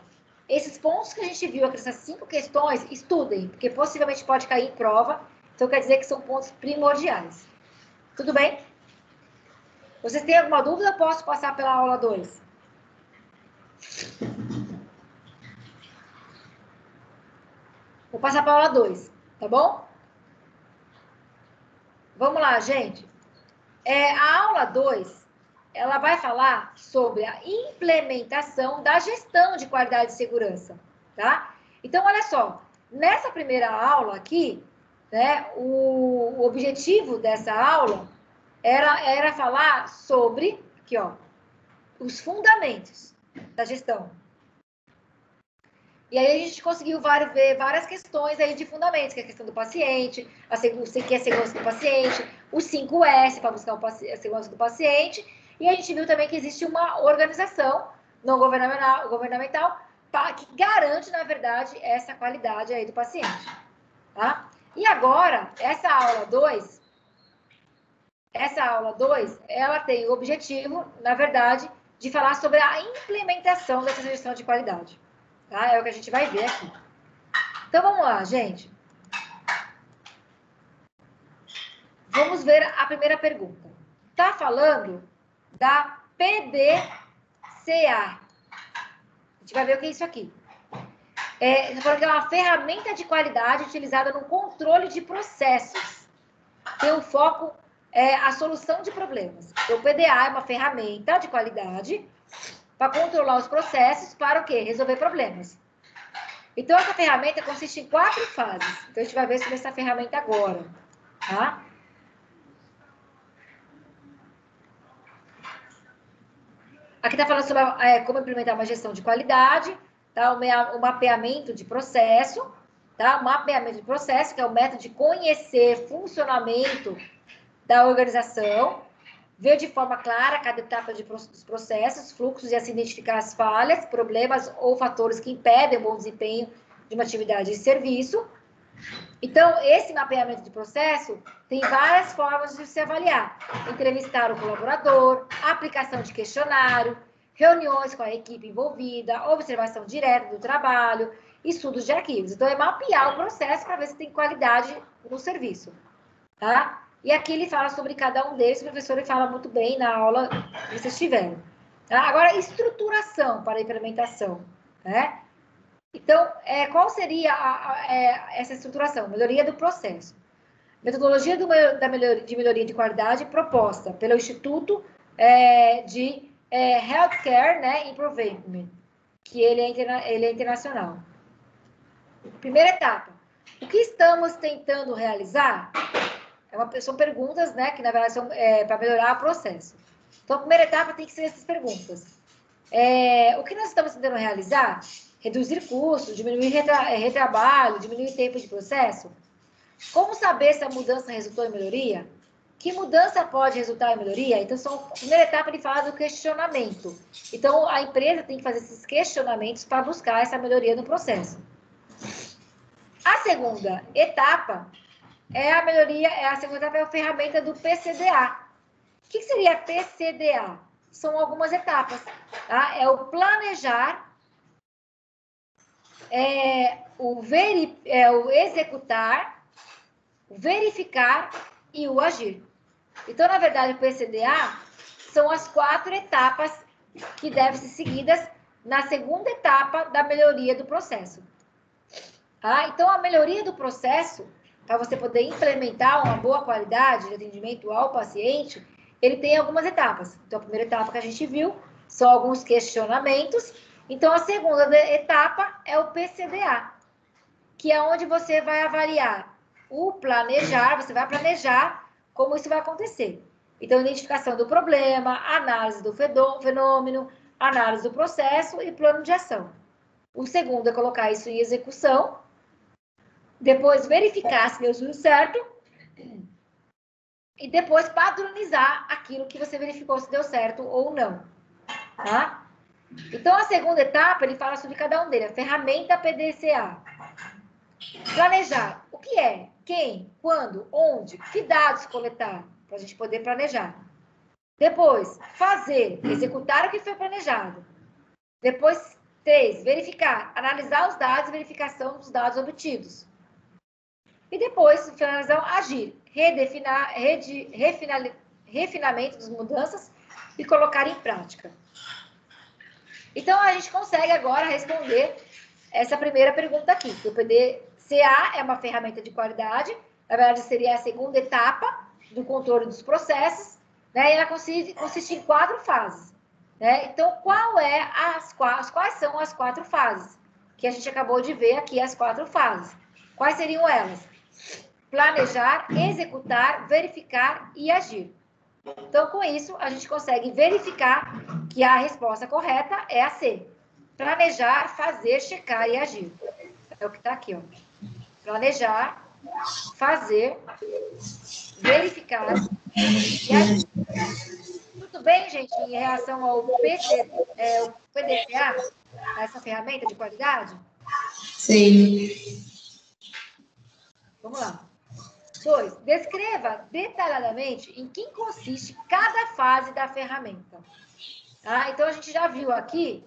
Esses pontos que a gente viu aqui, essas 5 questões, estudem, porque possivelmente pode cair em prova, então quer dizer que são pontos primordiais. Tudo bem? Vocês têm alguma dúvida? Eu posso passar pela aula 2? Vou passar para a aula 2, tá bom? Vamos lá, gente. A aula 2, ela vai falar sobre a implementação da gestão de qualidade e segurança, tá? Então, olha só, nessa primeira aula aqui, né, o objetivo dessa aula era falar sobre, aqui, ó, os fundamentos da gestão. E aí a gente conseguiu ver várias questões aí de fundamentos, que é a questão do paciente, o que é a segurança do paciente, os 5S para buscar a segurança do paciente, e a gente viu também que existe uma organização não governamental que garante, na verdade, essa qualidade aí do paciente. Tá? E agora, essa aula 2, ela tem o objetivo, na verdade, de falar sobre a implementação dessa gestão de qualidade. Tá? É o que a gente vai ver aqui. Então, vamos lá, gente. Vamos ver a primeira pergunta. Está falando da PDCA. A gente vai ver o que é isso aqui. Está falando que é uma ferramenta de qualidade utilizada no controle de processos. Tem um foco a solução de problemas. Então, o PDA é uma ferramenta de qualidade para controlar os processos para o quê? Resolver problemas. Então, essa ferramenta consiste em 4 fases. Então, a gente vai ver sobre essa ferramenta agora. Tá? Aqui está falando sobre como implementar uma gestão de qualidade, tá? O mapeamento de processo, tá? O mapeamento de processo, que é o método de conhecer funcionamento da organização, ver de forma clara cada etapa dos processos, fluxos e assim identificar as falhas, problemas ou fatores que impedem o bom desempenho de uma atividade de serviço. Então, esse mapeamento de processo tem várias formas de se avaliar. Entrevistar o colaborador, aplicação de questionário, reuniões com a equipe envolvida, observação direta do trabalho, estudos de arquivos. Então, é mapear o processo para ver se tem qualidade no serviço. Tá? E aqui ele fala sobre cada um deles, o professor ele fala muito bem na aula que vocês tiveram. Tá? Agora, estruturação para a implementação. Né? Então, qual seria essa estruturação? Melhoria do processo. Metodologia de melhoria de qualidade proposta pelo Instituto de Healthcare, né, Improvement, que ele é internacional. Primeira etapa. O que estamos tentando realizar? São perguntas, né, que na verdade são para melhorar o processo. Então, a primeira etapa tem que ser essas perguntas. O que nós estamos tentando realizar? Reduzir custos, diminuir retrabalho, diminuir tempo de processo? Como saber se a mudança resultou em melhoria? Que mudança pode resultar em melhoria? Então, a primeira etapa ele fala do questionamento. Então, a empresa tem que fazer esses questionamentos para buscar essa melhoria no processo. A segunda etapa a segunda etapa é a ferramenta do PCDA. O que seria PCDA? São algumas etapas. Tá? É o planejar, o executar, o verificar e o agir. Então, na verdade, o PCDA são as 4 etapas que devem ser seguidas na segunda etapa da melhoria do processo. Tá? Então, a melhoria do processo, para você poder implementar uma boa qualidade de atendimento ao paciente, ele tem algumas etapas. Então, a primeira etapa que a gente viu são alguns questionamentos. Então, a segunda etapa é o PCDA, que é onde você vai avaliar o planejar, você vai planejar como isso vai acontecer. Então, identificação do problema, análise do fenômeno, análise do processo e plano de ação. O segundo é colocar isso em execução, depois verificar se deu tudo certo e depois padronizar aquilo que você verificou se deu certo ou não, tá? Então, a segunda etapa, ele fala sobre cada um deles, a ferramenta PDCA. Planejar. O que é? Quem? Quando? Onde? Que dados coletar? Para a gente poder planejar. Depois, fazer. Executar o que foi planejado. Depois, 3. Verificar. Analisar os dados e verificação dos dados obtidos. E depois, finalização, agir. Refinamento das mudanças e colocar em prática. Então, a gente consegue agora responder essa primeira pergunta aqui. O PDCA é uma ferramenta de qualidade, na verdade seria a segunda etapa do controle dos processos, né? E ela consiste em 4 fases, né? Então, quais são as 4 fases? Que a gente acabou de ver aqui as 4 fases. Quais seriam elas? Planejar, executar, verificar e agir. Então, com isso, a gente consegue verificar que a resposta correta é a C. Planejar, fazer, checar e agir. É o que está aqui, ó. Planejar, fazer, verificar e agir. Tudo bem, gente, em relação ao PDCA, essa ferramenta de qualidade? Sim. Vamos lá. 2. Descreva detalhadamente em que consiste cada fase da ferramenta. Tá? Então, a gente já viu aqui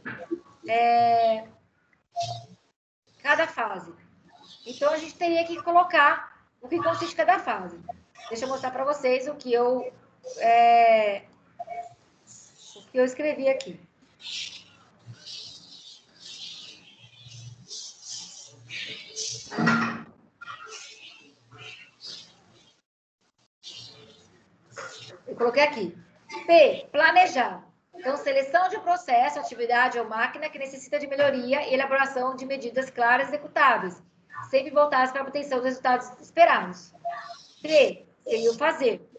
cada fase. Então, a gente teria que colocar o que consiste cada fase. Deixa eu mostrar para vocês o que eu escrevi aqui. Eu coloquei aqui. P, planejar. Então, seleção de processo, atividade ou máquina que necessita de melhoria e elaboração de medidas claras e executáveis, sempre voltadas para a obtenção dos resultados esperados. T, seria o fazer.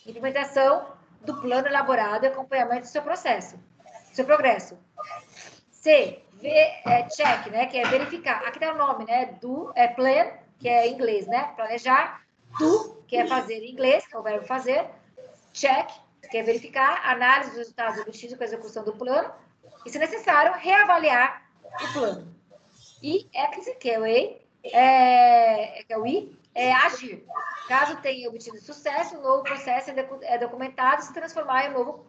Implementação do plano elaborado e acompanhamento do seu processo, do seu progresso. C, check, né, que é verificar. Aqui está o nome, né, do, plan, que é em inglês, né, planejar. Do, que é fazer em inglês, que é o verbo fazer. Check, que é verificar, análise dos resultados obtidos com a execução do plano. E, se necessário, reavaliar o plano. E exit, que é o I, agir. Caso tenha obtido sucesso, o novo processo é documentado e se transformar em um novo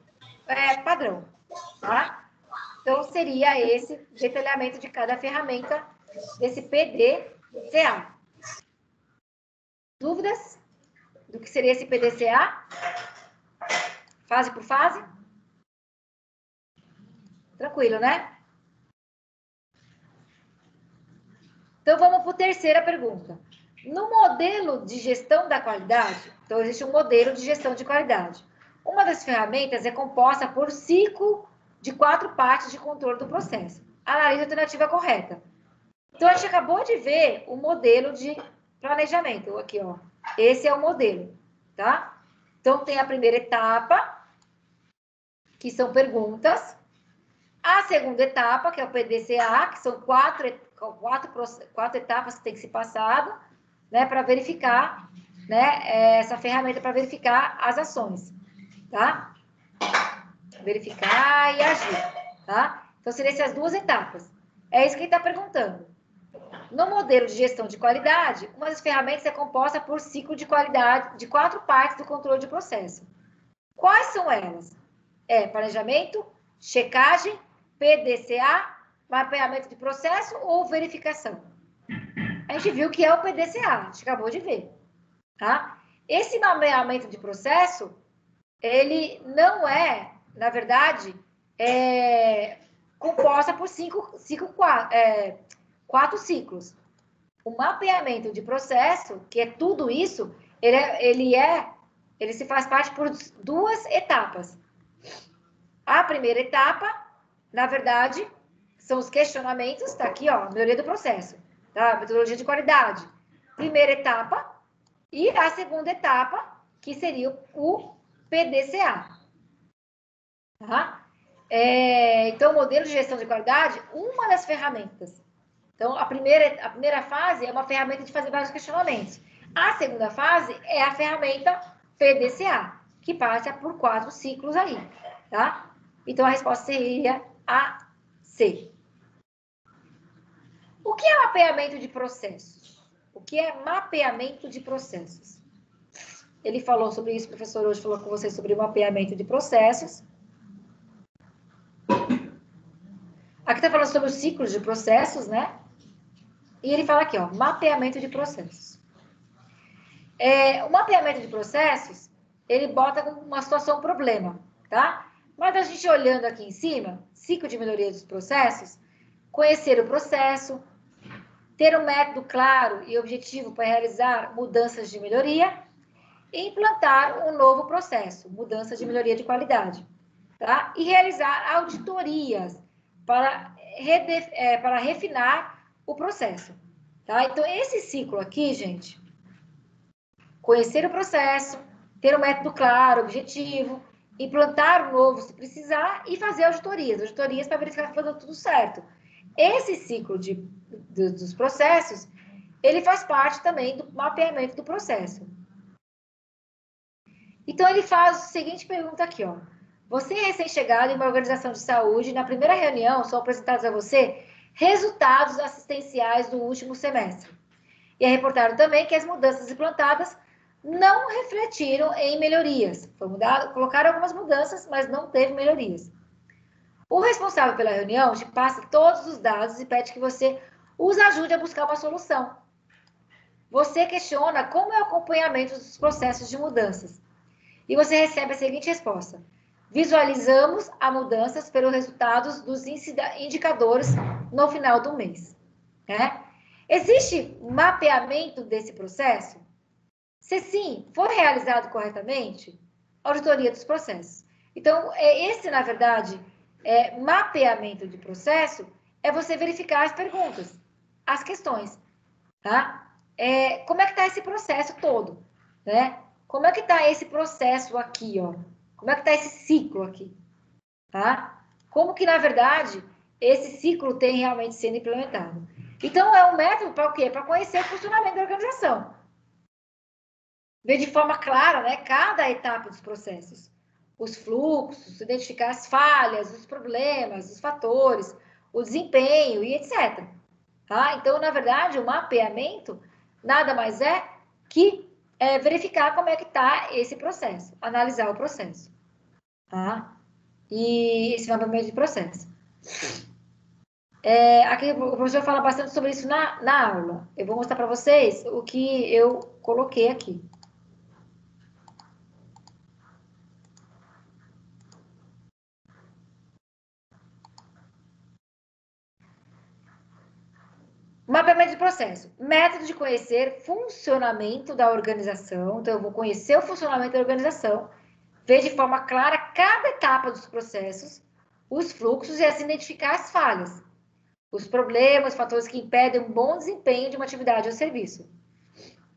padrão. Tá? Então, seria esse detalhamento de cada ferramenta desse PDCA. Dúvidas do que seria esse PDCA? Fase por fase? Tranquilo, né? Então, vamos para a terceira pergunta. No modelo de gestão da qualidade, então, existe um modelo de gestão de qualidade. Uma das ferramentas é composta por ciclo de 4 partes de controle do processo. Analise a alternativa correta. Então, a gente acabou de ver o modelo de planejamento. Aqui, ó. Esse é o modelo, tá? Então, tem a primeira etapa, que são perguntas. A segunda etapa, que é o PDCA, que são 4 etapas que tem que ser passado, né, para verificar, né, essa ferramenta para verificar as ações, tá? Verificar e agir, tá? Então, seriam essas 2 etapas. É isso que ele está perguntando. No modelo de gestão de qualidade, uma das ferramentas é composta por ciclo de qualidade de 4 partes do controle de processo. Quais são elas? Planejamento, checagem, PDCA, mapeamento de processo ou verificação? A gente viu que é o PDCA, a gente acabou de ver, tá? Esse mapeamento de processo, ele não é, na verdade, composta por quatro ciclos. O mapeamento de processo, que é tudo isso, ele se faz parte por duas etapas. A primeira etapa, na verdade, são os questionamentos, está aqui, ó, melhoria do processo, tá? Metodologia de qualidade. Primeira etapa, e a segunda etapa, que seria o PDCA. Tá? Então, o modelo de gestão de qualidade, uma das ferramentas. Então, a primeira fase é uma ferramenta de fazer vários questionamentos. A segunda fase é a ferramenta PDCA, que passa por 4 ciclos aí, tá? Então, a resposta seria a C. O que é mapeamento de processos? O que é mapeamento de processos? Ele falou sobre isso, o professor hoje falou com vocês sobre o mapeamento de processos. Aqui está falando sobre os ciclos de processos, né? E ele fala aqui, ó, mapeamento de processos. O mapeamento de processos, ele bota uma situação, um problema, tá? Mas a gente olhando aqui em cima, ciclo de melhoria dos processos, conhecer o processo, ter um método claro e objetivo para realizar mudanças de melhoria e implantar um novo processo, mudança de melhoria de qualidade, tá? E realizar auditorias para refinar o processo, tá? Então, esse ciclo aqui, gente, conhecer o processo, ter um método claro, objetivo, implantar um novo se precisar e fazer auditorias para verificar que está dando tudo certo. Esse ciclo dos processos, ele faz parte também do mapeamento do processo. Então, ele faz a seguinte pergunta aqui, ó. Você é recém-chegado em uma organização de saúde, na primeira reunião são apresentados a você resultados assistenciais do último semestre. E é reportado também que as mudanças implantadas não refletiram em melhorias. Colocaram algumas mudanças, mas não teve melhorias. O responsável pela reunião te passa todos os dados e pede que você os ajude a buscar uma solução. Você questiona como é o acompanhamento dos processos de mudanças. E você recebe a seguinte resposta. Visualizamos as mudanças pelos resultados dos indicadores no final do mês. Né? Existe mapeamento desse processo? Se sim, for realizado corretamente, auditoria dos processos. Então, esse, na verdade, mapeamento de processo é você verificar as perguntas, as questões, tá? Como é que está esse processo todo, né? Como é que está esse processo aqui, ó? Como é que está esse ciclo aqui, tá? Como que, na verdade, esse ciclo tem realmente sendo implementado. Então, é um método para o quê? Para conhecer o funcionamento da organização. Ver de forma clara, né, cada etapa dos processos. Os fluxos, identificar as falhas, os problemas, os fatores, o desempenho e etc. Tá? Então, na verdade, o mapeamento nada mais é que verificar como é que está esse processo, analisar o processo. Tá? E esse mapeamento de processo. Aqui o professor fala bastante sobre isso na aula. Eu vou mostrar para vocês o que eu coloquei aqui. Mapeamento de processo. Método de conhecer funcionamento da organização. Então, eu vou conhecer o funcionamento da organização, ver de forma clara cada etapa dos processos, os fluxos e assim identificar as falhas, os problemas, fatores que impedem um bom desempenho de uma atividade ou serviço.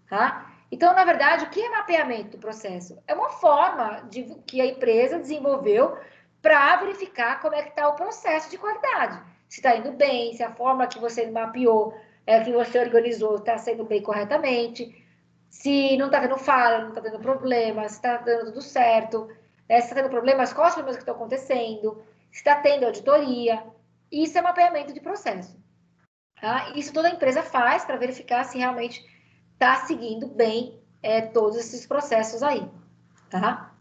Tá? Então, na verdade, o que é mapeamento do processo? É uma forma que a empresa desenvolveu para verificar como é que está o processo de qualidade. Se está indo bem, se a forma que você mapeou, que você organizou, está sendo bem corretamente, se não está tendo falha, não está tendo problema, se está dando tudo certo, se está tendo problemas, quais os problemas que estão acontecendo, se está tendo auditoria. Isso é mapeamento de processo. Tá? Isso toda empresa faz para verificar se realmente está seguindo bem todos esses processos aí. Tá?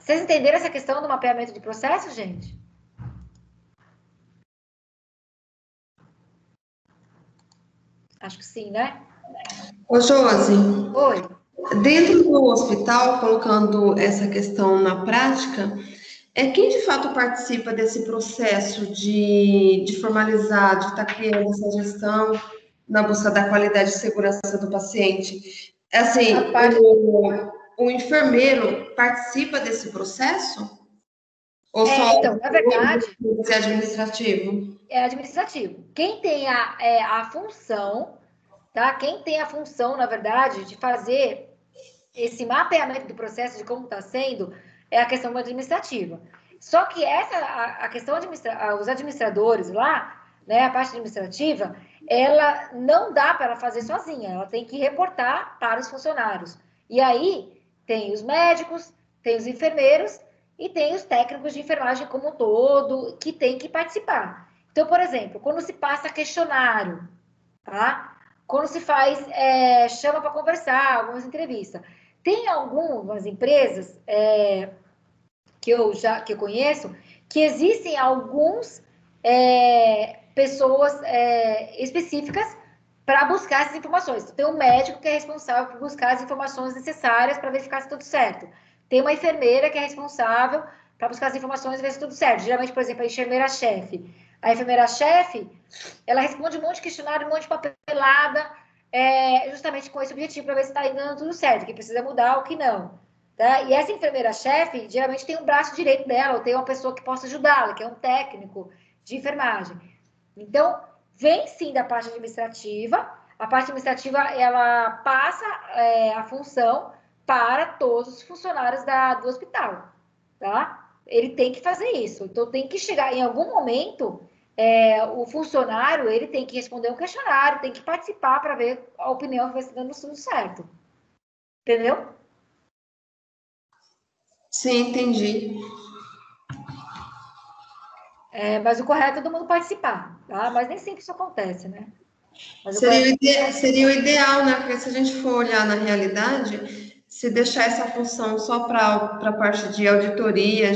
Vocês entenderam essa questão do mapeamento de processo, gente? Acho que sim, né? Ô, Josi, Oi. dentro do hospital, colocando essa questão na prática, quem de fato participa desse processo de formalizar, de estar criando essa gestão na busca da qualidade e segurança do paciente? É A assim, parte o enfermeiro participa desse processo? Ou só então, na verdade, o administrativo? é administrativo. Quem tem a função, tá? Quem tem a função, na verdade, de fazer esse mapeamento do processo de como está sendo é a questão administrativa. Só que a questão os administradores lá, né, a parte administrativa, ela não dá para ela fazer sozinha, ela tem que reportar para os funcionários. E aí tem os médicos, tem os enfermeiros e tem os técnicos de enfermagem como um todo que tem que participar. Então, por exemplo, quando se passa questionário, tá? Quando se faz, chama para conversar, algumas entrevistas. Tem algumas empresas que eu conheço que existem alguns pessoas específicas para buscar essas informações. Tem um médico que é responsável por buscar as informações necessárias para verificar se tudo certo. Tem uma enfermeira que é responsável para buscar as informações e ver se tudo certo. Geralmente, por exemplo, a enfermeira-chefe. A enfermeira-chefe, ela responde um monte de questionário, um monte de papelada, justamente com esse objetivo, para ver se está dando tudo certo, que precisa mudar ou que não. Tá? E essa enfermeira-chefe, geralmente tem um braço direito dela, ou tem uma pessoa que possa ajudá-la, que é um técnico de enfermagem. Então, vem sim da parte administrativa. A parte administrativa, ela passa a função para todos os funcionários do hospital, tá? Ele tem que fazer isso. Então, tem que chegar em algum momento, o funcionário, ele tem que responder um questionário, tem que participar para ver a opinião que vai estar dando tudo certo. Entendeu? Sim, entendi. Mas o correto é todo mundo participar, tá? Mas nem sempre isso acontece, né? Mas o Seria correto seria o ideal, né? Porque se a gente for olhar na realidade, se deixar essa função só para a parte de auditoria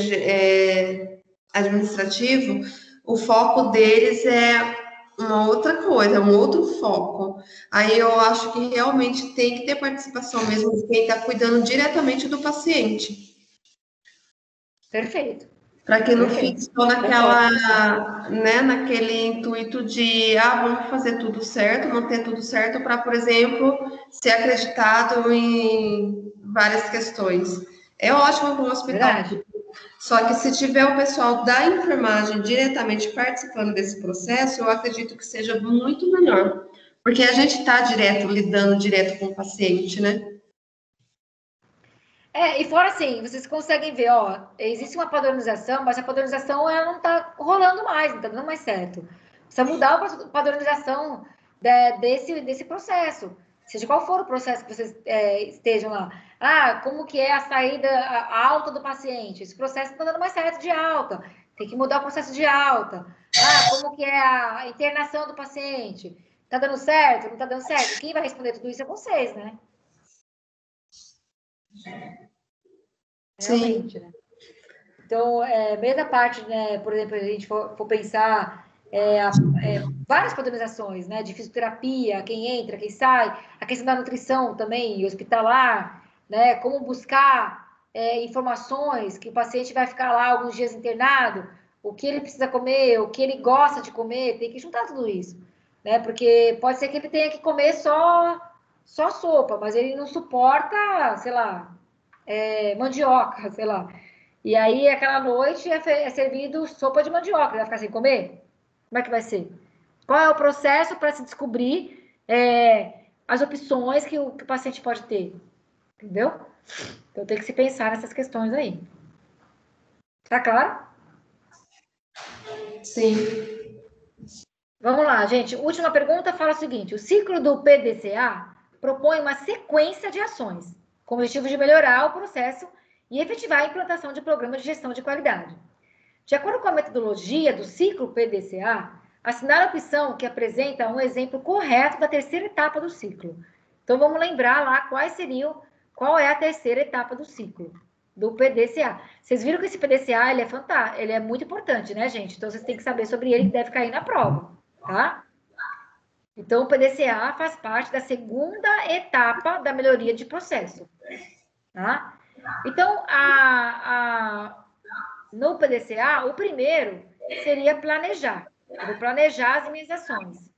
administrativo, o foco deles é uma outra coisa, é um outro foco. Aí eu acho que realmente tem que ter participação mesmo de quem está cuidando diretamente do paciente. perfeito. Para que não fique Perfeito. só Concordo. né, naquele intuito de, vamos fazer tudo certo, manter tudo certo, para, por exemplo, ser acreditado em várias questões. É ótimo para o hospital, Verdade. só que se tiver o pessoal da enfermagem diretamente participando desse processo, eu acredito que seja muito melhor, porque a gente está lidando direto com o paciente, né? E fora assim, vocês conseguem ver, ó, existe uma padronização, mas a padronização ela não está rolando mais, não está dando mais certo. Precisa mudar a padronização desse processo. Seja qual for o processo que vocês estejam lá. Como que é a saída a alta do paciente? Esse processo não está dando mais certo de alta. Tem que mudar o processo de alta. Como que é a internação do paciente? Está dando certo? Não está dando certo? Quem vai responder tudo isso é vocês, né? Sim, Realmente, né? Então, mesmo a parte, né, por exemplo, a gente for pensar várias padronizações, né, de fisioterapia, quem entra, quem sai, a questão da nutrição também, hospitalar, né, como buscar informações que o paciente vai ficar lá alguns dias internado, o que ele precisa comer, o que ele gosta de comer, tem que juntar tudo isso, né, porque pode ser que ele tenha que comer só sopa, mas ele não suporta, sei lá, mandioca, sei lá. E aí, aquela noite, é servido sopa de mandioca. Ele vai ficar sem comer? Como é que vai ser? Qual é o processo para se descobrir as opções que o paciente pode ter? Entendeu? Então, tem que se pensar nessas questões aí. Tá claro? sim. Vamos lá, gente. Última pergunta fala o seguinte: o ciclo do PDCA propõe uma sequência de ações com o objetivo de melhorar o processo e efetivar a implantação de programas de gestão de qualidade. De acordo com a metodologia do ciclo PDCA, assinar a opção que apresenta um exemplo correto da terceira etapa do ciclo. Então, vamos lembrar lá qual é a terceira etapa do ciclo do PDCA. Vocês viram que esse PDCA, ele é fantástico, ele é muito importante, né, gente? Então, vocês têm que saber sobre ele, que deve cair na prova, tá? Então, o PDCA faz parte da segunda etapa da melhoria de processo. Tá? Então, no PDCA, o primeiro seria planejar. Eu vou planejar as minhas ações.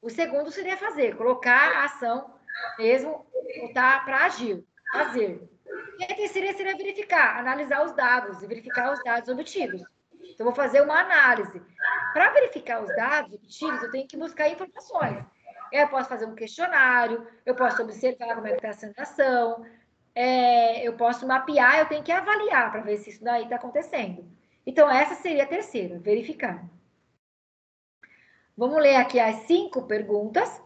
O segundo seria fazer, colocar a ação mesmo, botar para agir, fazer. E a terceira seria verificar, analisar os dados e verificar os dados obtidos. Então, eu vou fazer uma análise. Para verificar os dados obtidos, eu tenho que buscar informações. Eu posso fazer um questionário, eu posso observar como é que está sendo a ação, eu posso mapear, eu tenho que avaliar para ver se isso daí está acontecendo. Então, essa seria a terceira, verificar. Vamos ler aqui as 5 perguntas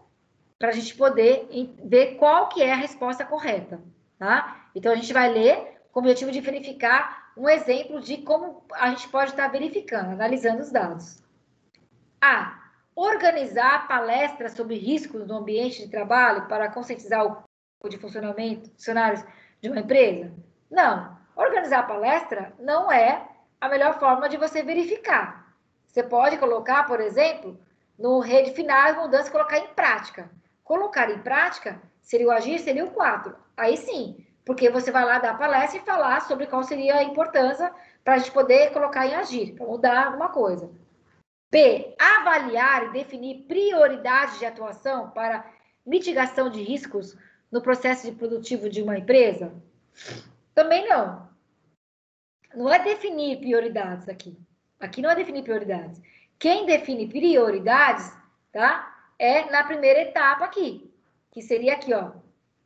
para a gente poder ver qual que é a resposta correta, tá? Então, a gente vai ler com o objetivo de verificar um exemplo de como a gente pode estar verificando, analisando os dados. A. Organizar palestras sobre riscos no ambiente de trabalho para conscientizar o grupo de funcionários de uma empresa? Não. Organizar palestra não é a melhor forma de você verificar. Você pode colocar, por exemplo, no redefinir mudança, colocar em prática. Colocar em prática seria o agir, seria o 4. Aí sim, porque você vai lá dar palestra e falar sobre qual seria a importância para a gente poder colocar em agir, para mudar alguma coisa. B. Avaliar e definir prioridades de atuação para mitigação de riscos no processo produtivo de uma empresa? Também não. Não é definir prioridades aqui. Aqui não é definir prioridades. Quem define prioridades, tá? É na primeira etapa aqui, que seria aqui, ó,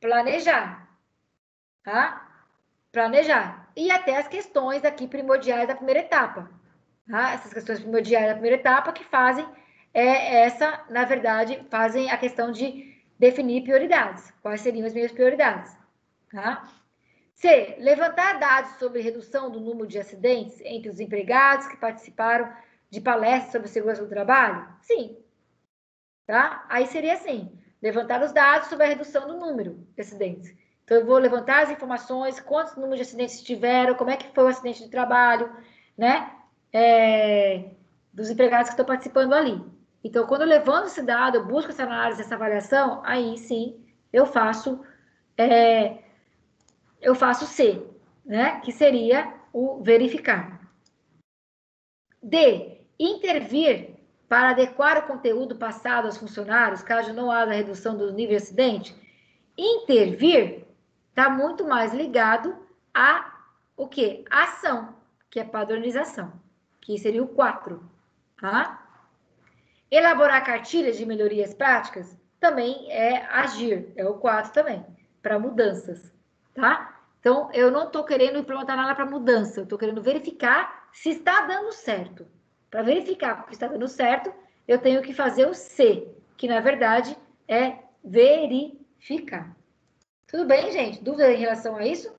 planejar, tá? Planejar. E até as questões aqui primordiais da primeira etapa, tá? Essas questões primordiais da primeira etapa que fazem na verdade, fazem a questão de definir prioridades. Quais seriam as minhas prioridades, tá? C. Levantar dados sobre redução do número de acidentes entre os empregados que participaram de palestras sobre segurança do trabalho? Sim. Tá? Aí seria assim, levantar os dados sobre a redução do número de acidentes. Então, eu vou levantar as informações, quantos números de acidentes tiveram, como é que foi o acidente de trabalho, né? Dos empregados que estão participando ali. Então, quando eu levanto esse dado, eu busco essa análise, essa avaliação, aí sim, eu faço C, né? Que seria o verificar. D. Intervir para adequar o conteúdo passado aos funcionários, caso não haja redução do nível de acidente. Intervir está muito mais ligado a o quê? Ação, que é padronização, que seria o 4, tá? Elaborar cartilhas de melhorias práticas também é agir, é o 4 também, para mudanças, tá? Então, eu não estou querendo implementar nada para mudança, eu estou querendo verificar se está dando certo. Para verificar que está dando certo, eu tenho que fazer o C, que na verdade é verificar. Tudo bem, gente? Dúvida em relação a isso?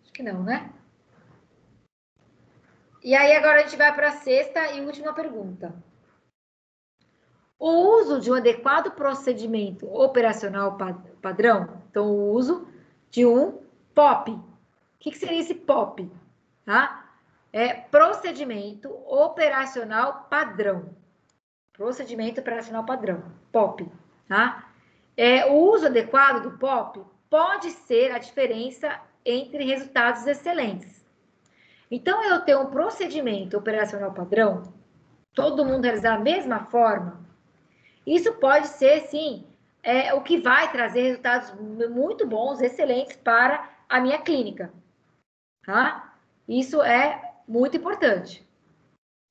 Acho que não, né? E aí agora a gente vai para a sexta e última pergunta. O uso de um adequado procedimento operacional padrão, então o uso de um POP. O que seria esse POP? Tá? É procedimento operacional padrão. Procedimento operacional padrão, POP. Tá? O uso adequado do POP pode ser a diferença entre resultados excelentes. Então, eu tenho um procedimento operacional padrão, todo mundo realizar da mesma forma, isso pode ser, sim, o que vai trazer resultados muito bons, excelentes para a minha clínica. Tá? Isso é muito importante.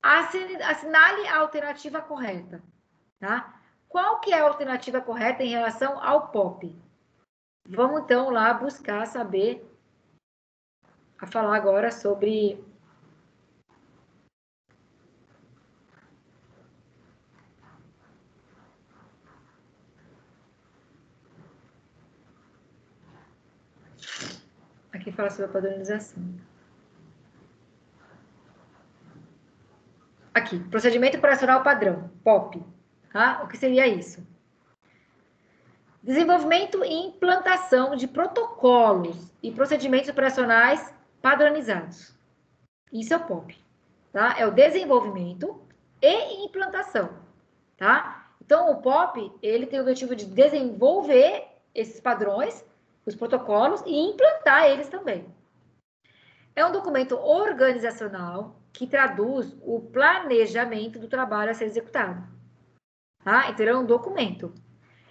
Assinale a alternativa correta. Tá? Qual que é a alternativa correta em relação ao POP? Vamos, então, lá buscar saber, a falar agora sobre... Aqui fala sobre a padronização. Aqui, procedimento operacional padrão, POP. Tá? O que seria isso? Desenvolvimento e implantação de protocolos e procedimentos operacionais padronizados. Isso é o POP. tá? É o desenvolvimento e implantação, tá? Então, o POP, ele tem o objetivo de desenvolver esses padrões, os protocolos, e implantar eles também. É um documento organizacional que traduz o planejamento do trabalho a ser executado, tá? Então, ele é um documento.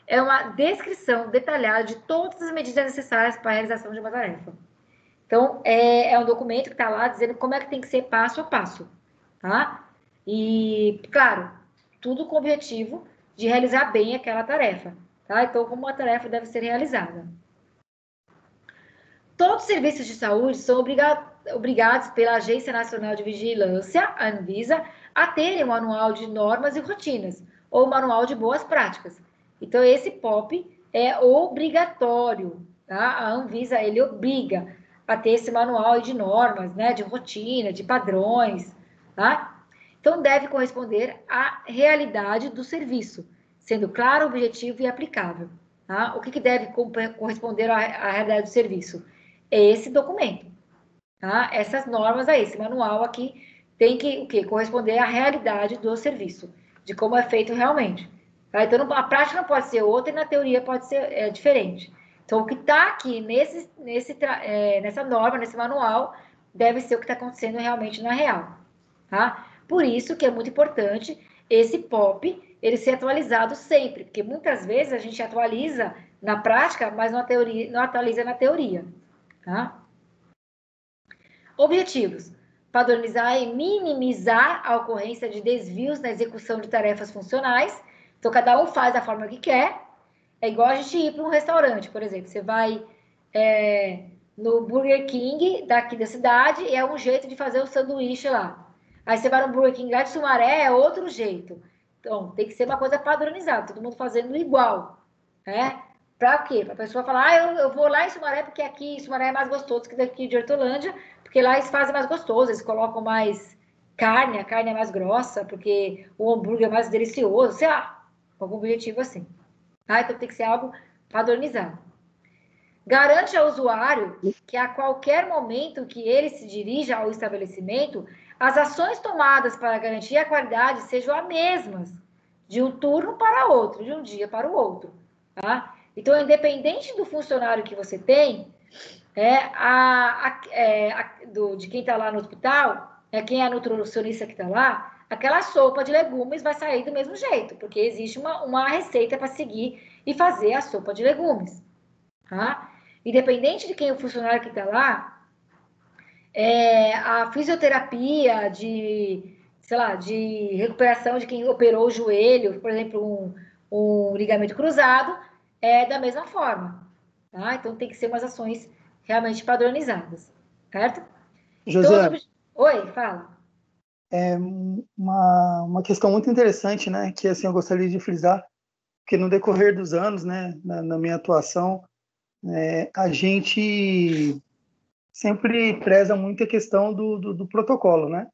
É uma descrição detalhada de todas as medidas necessárias para a realização de uma tarefa. Então, é um documento que está lá dizendo como é que tem que ser passo a passo, tá? E, claro, tudo com o objetivo de realizar bem aquela tarefa, tá? Então, como a tarefa deve ser realizada. Todos os serviços de saúde são obrigados pela Agência Nacional de Vigilância, a Anvisa, a terem um manual de normas e rotinas, ou manual de boas práticas. Então, esse POP é obrigatório, tá? A Anvisa, ele obriga a ter esse manual de normas, né, de rotina, de padrões, tá? Então, deve corresponder à realidade do serviço, sendo claro, objetivo e aplicável, tá? O que deve corresponder à realidade do serviço? É esse documento, tá? Essas normas aí, esse manual aqui, tem que o quê? Corresponder à realidade do serviço, de como é feito realmente. Tá? Então, a prática não pode ser outra e na teoria pode ser diferente. Então, o que está aqui nessa norma, nesse manual, deve ser o que está acontecendo realmente na real. Tá? Por isso que é muito importante esse POP, ele ser atualizado sempre, porque muitas vezes a gente atualiza na prática, mas não atualiza na teoria. Tá? Objetivos: padronizar e minimizar a ocorrência de desvios na execução de tarefas funcionais. Então, cada um faz da forma que quer. É igual a gente ir para um restaurante, por exemplo. Você vai no Burger King daqui da cidade e é um jeito de fazer o sanduíche lá. Aí você vai no Burger King lá de Sumaré, é outro jeito. Então, tem que ser uma coisa padronizada, todo mundo fazendo igual, né? Para quê? Para a pessoa falar, eu vou lá em Sumaré porque aqui em Sumaré é mais gostoso que daqui de Hortolândia, porque lá eles fazem mais gostoso, eles colocam mais carne, a carne é mais grossa, porque o hambúrguer é mais delicioso, sei lá, algum objetivo assim. Tá? Então tem que ser algo padronizado. Garante ao usuário que a qualquer momento que ele se dirija ao estabelecimento, as ações tomadas para garantir a qualidade sejam as mesmas, de um turno para outro, de um dia para o outro. Tá? Então, independente do funcionário que você tem, de quem está lá no hospital, quem é a nutricionista que está lá, aquela sopa de legumes vai sair do mesmo jeito, porque existe uma receita para seguir e fazer a sopa de legumes. Tá? Independente de quem é o funcionário que está lá, a fisioterapia sei lá, de recuperação de quem operou o joelho, por exemplo, um ligamento cruzado, é da mesma forma. Tá? Então, tem que ser umas ações realmente padronizadas, certo? José, então, oi, fala. É uma questão muito interessante, né, que assim eu gostaria de frisar, porque no decorrer dos anos, né, na minha atuação, a gente sempre preza muito a questão do protocolo, né,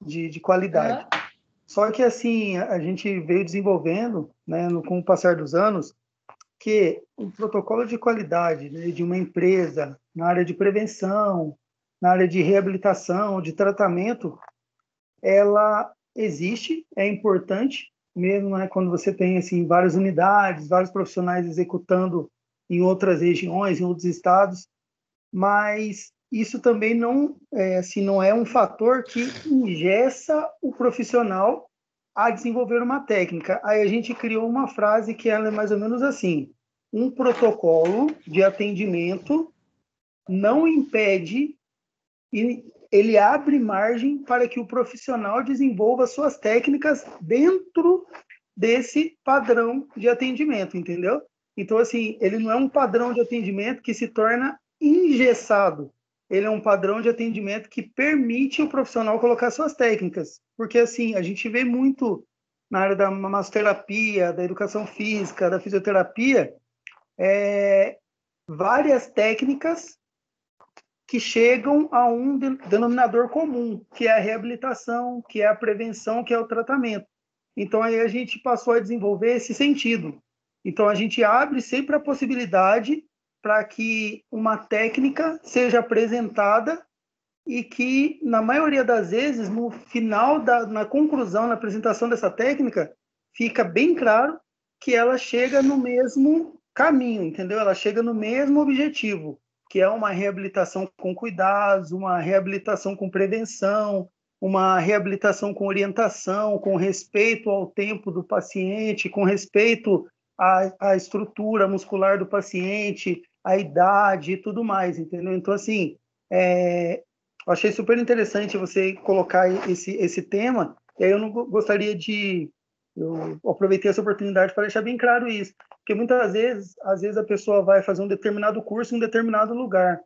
de qualidade. Uhum. Só que assim a gente veio desenvolvendo, né, com o passar dos anos, que o protocolo de qualidade, né, de uma empresa na área de prevenção, na área de reabilitação, de tratamento, ela existe, é importante, mesmo, né, quando você tem assim, várias unidades, vários profissionais executando em outras regiões, em outros estados, mas isso também não é um fator que engessa o profissional a desenvolver uma técnica. Aí a gente criou uma frase que ela é mais ou menos assim: um protocolo de atendimento não impede e ele abre margem para que o profissional desenvolva suas técnicas dentro desse padrão de atendimento, entendeu? Então, assim, ele não é um padrão de atendimento que se torna engessado. Ele é um padrão de atendimento que permite o profissional colocar suas técnicas. Porque, assim, a gente vê muito na área da massoterapia, da educação física, da fisioterapia, várias técnicas que chegam a um denominador comum, que é a reabilitação, que é a prevenção, que é o tratamento. Então, aí a gente passou a desenvolver esse sentido. Então, a gente abre sempre a possibilidade para que uma técnica seja apresentada e que, na maioria das vezes, no final, na conclusão, na apresentação dessa técnica, fica bem claro que ela chega no mesmo caminho, entendeu? Ela chega no mesmo objetivo, que é uma reabilitação com cuidados, uma reabilitação com prevenção, uma reabilitação com orientação, com respeito ao tempo do paciente, com respeito à estrutura muscular do paciente, à idade e tudo mais, entendeu? Então, assim, eu achei super interessante você colocar esse tema, e aí eu não gostaria de... Eu aproveitei essa oportunidade para deixar bem claro isso, porque muitas vezes, às vezes a pessoa vai fazer um determinado curso em um determinado lugar,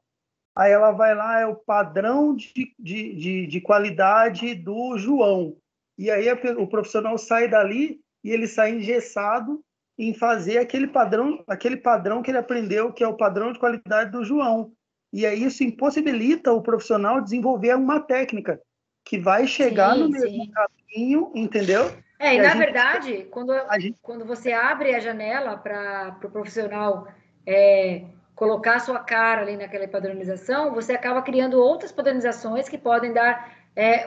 aí ela vai lá, é o padrão de qualidade do João. E aí o profissional sai dali e ele sai engessado em fazer aquele padrão que ele aprendeu, que é o padrão de qualidade do João. E aí isso impossibilita o profissional desenvolver uma técnica que vai chegar no mesmo caminho, entendeu? E na verdade, quando você abre a janela para o profissional colocar a sua cara ali naquela padronização, você acaba criando outras padronizações que podem dar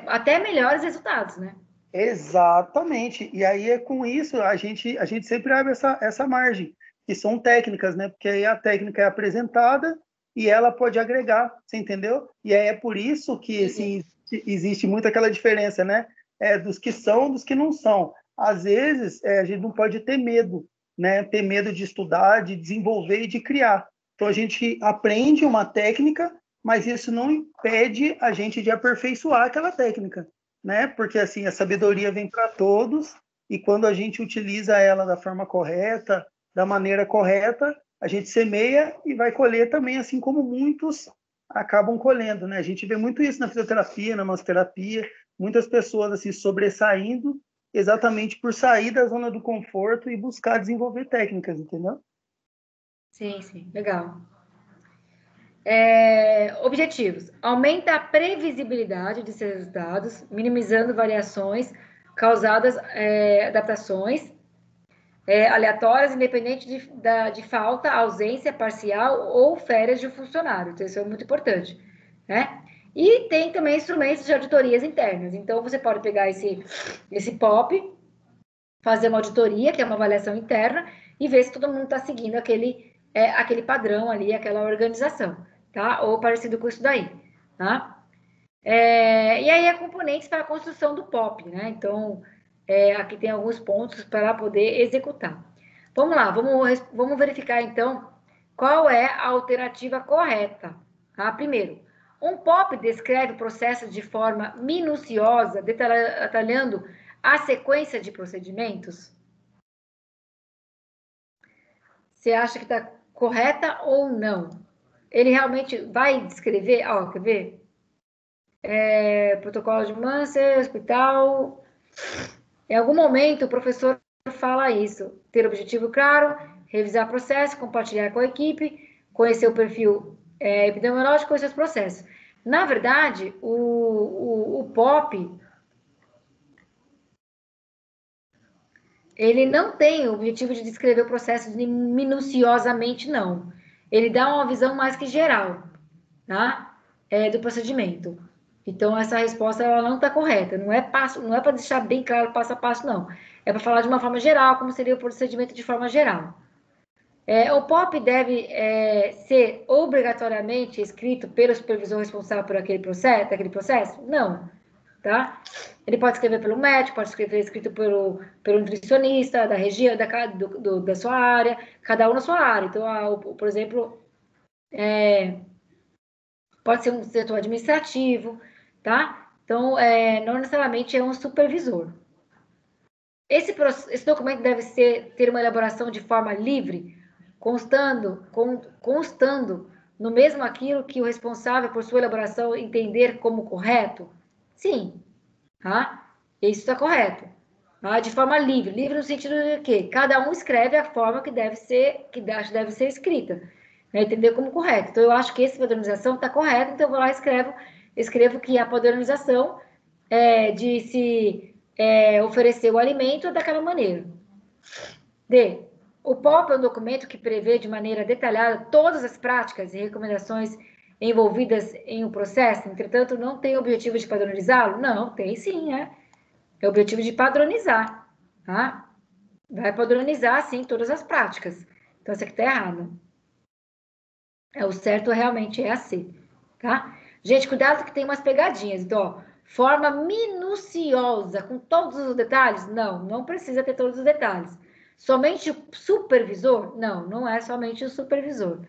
até melhores resultados, né? Exatamente. E aí é com isso a gente sempre abre essa margem, que são técnicas, né? Porque aí a técnica é apresentada e ela pode agregar, você entendeu? E aí é por isso que assim, existe muito aquela diferença, né? Dos que são, dos que não são. Às vezes a gente não pode ter medo, né? Ter medo de estudar, de desenvolver e de criar. Então a gente aprende uma técnica, mas isso não impede a gente de aperfeiçoar aquela técnica, né? Porque assim a sabedoria vem para todos e quando a gente utiliza ela da forma correta, da maneira correta, a gente semeia e vai colher também, assim como muitos acabam colhendo, né? A gente vê muito isso na fisioterapia, na massoterapia, muitas pessoas assim sobressaindo exatamente por sair da zona do conforto e buscar desenvolver técnicas, entendeu? Sim, legal. Objetivos. Aumenta a previsibilidade de seus resultados, minimizando variações causadas, adaptações aleatórias, independente de falta, ausência parcial ou férias de um funcionário. Então, isso é muito importante, né? E tem também instrumentos de auditorias internas. Então, você pode pegar esse POP, fazer uma auditoria, que é uma avaliação interna, e ver se todo mundo está seguindo aquele padrão ali, aquela organização, tá? Ou parecido com isso daí, tá? E aí, componentes para a construção do POP, né? Então, aqui tem alguns pontos para poder executar. Vamos lá, vamos verificar, então, qual é a alternativa correta. Tá? Primeiro, um POP descreve o processo de forma minuciosa, detalhando a sequência de procedimentos? Você acha que está correta ou não? Ele realmente vai descrever? Quer ver? Protocolo de Manser, hospital. Em algum momento, o professor fala isso. Ter objetivo claro, revisar processo, compartilhar com a equipe, conhecer o perfil epidemiológico, conhecer os processos. Na verdade, o POP, ele não tem o objetivo de descrever o processo minuciosamente, não. Ele dá uma visão mais que geral, tá? Do procedimento. Então, essa resposta ela não está correta. Não é para deixar bem claro passo a passo, não. É para falar de uma forma geral, como seria o procedimento de forma geral. O POP deve ser obrigatoriamente escrito pelo supervisor responsável por daquele processo? Não. Tá? Ele pode escrever pelo médico, pode escrever escrito pelo nutricionista da região, da sua área, cada um na sua área. Então, por exemplo, pode ser um setor administrativo, tá? Então, não necessariamente é um supervisor. Esse documento deve ter uma elaboração de forma livre, constando no mesmo aquilo que o responsável por sua elaboração entender como correto? Sim, tá? Isso está correto. Tá? De forma livre. Livre no sentido de que cada um escreve a forma que deve ser escrita. Né? Entender como correto. Então, eu acho que essa padronização está correta, então eu vou lá e escrevo que a padronização de se oferecer o alimento daquela maneira. D. O POP é um documento que prevê de maneira detalhada todas as práticas e recomendações envolvidas em um processo, entretanto, não tem o objetivo de padronizá-lo? Não, tem sim, né? É o objetivo de padronizar, tá? Vai padronizar, sim, todas as práticas. Então, essa aqui tá errada. O certo realmente é a C, tá? Gente, cuidado que tem umas pegadinhas. Então, ó, forma minuciosa, com todos os detalhes? Não, não precisa ter todos os detalhes. Somente o supervisor? Não, não é somente o supervisor.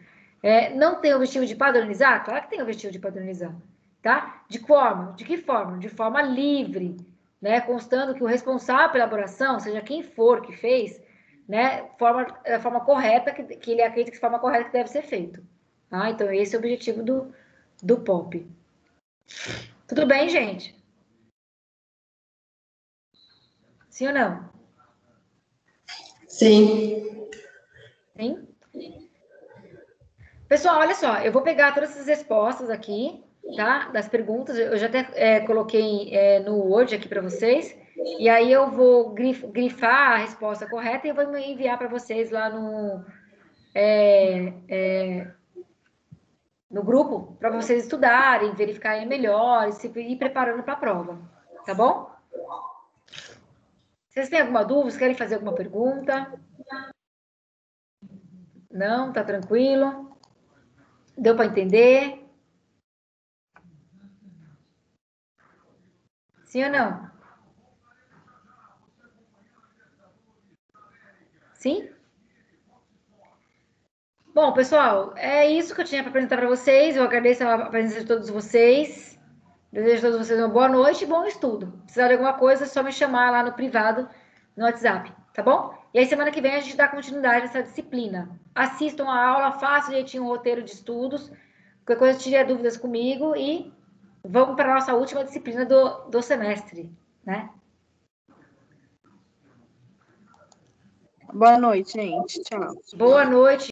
Não tem o objetivo de padronizar? Claro que tem o objetivo de padronizar, tá? De que forma? De forma livre, né? Constando que o responsável pela elaboração, seja quem for que fez, né? A forma correta, que ele acredita que a forma correta que deve ser feito. Tá? Então, esse é o objetivo do POP. Tudo bem, gente? Sim ou não? Sim. Sim? Pessoal, olha só, eu vou pegar todas essas respostas aqui, tá? Das perguntas, eu já até coloquei no Word aqui para vocês, e aí eu vou grifar a resposta correta e eu vou enviar para vocês lá no grupo, para vocês estudarem, verificarem melhor, se ir preparando para a prova, tá bom? Vocês têm alguma dúvida? Vocês querem fazer alguma pergunta? Não? Tá tranquilo? Deu para entender? Sim ou não? Sim? Bom, pessoal, é isso que eu tinha para apresentar para vocês. Eu agradeço a presença de todos vocês. Desejo a todos vocês uma boa noite e bom estudo. Se precisar de alguma coisa, é só me chamar lá no privado, no WhatsApp, tá bom? E aí, semana que vem, a gente dá continuidade nessa disciplina. Assistam a aula, façam direitinho o roteiro de estudos. Qualquer coisa, tire dúvidas comigo e vamos para a nossa última disciplina do semestre, né? Boa noite, gente. Tchau. Boa noite.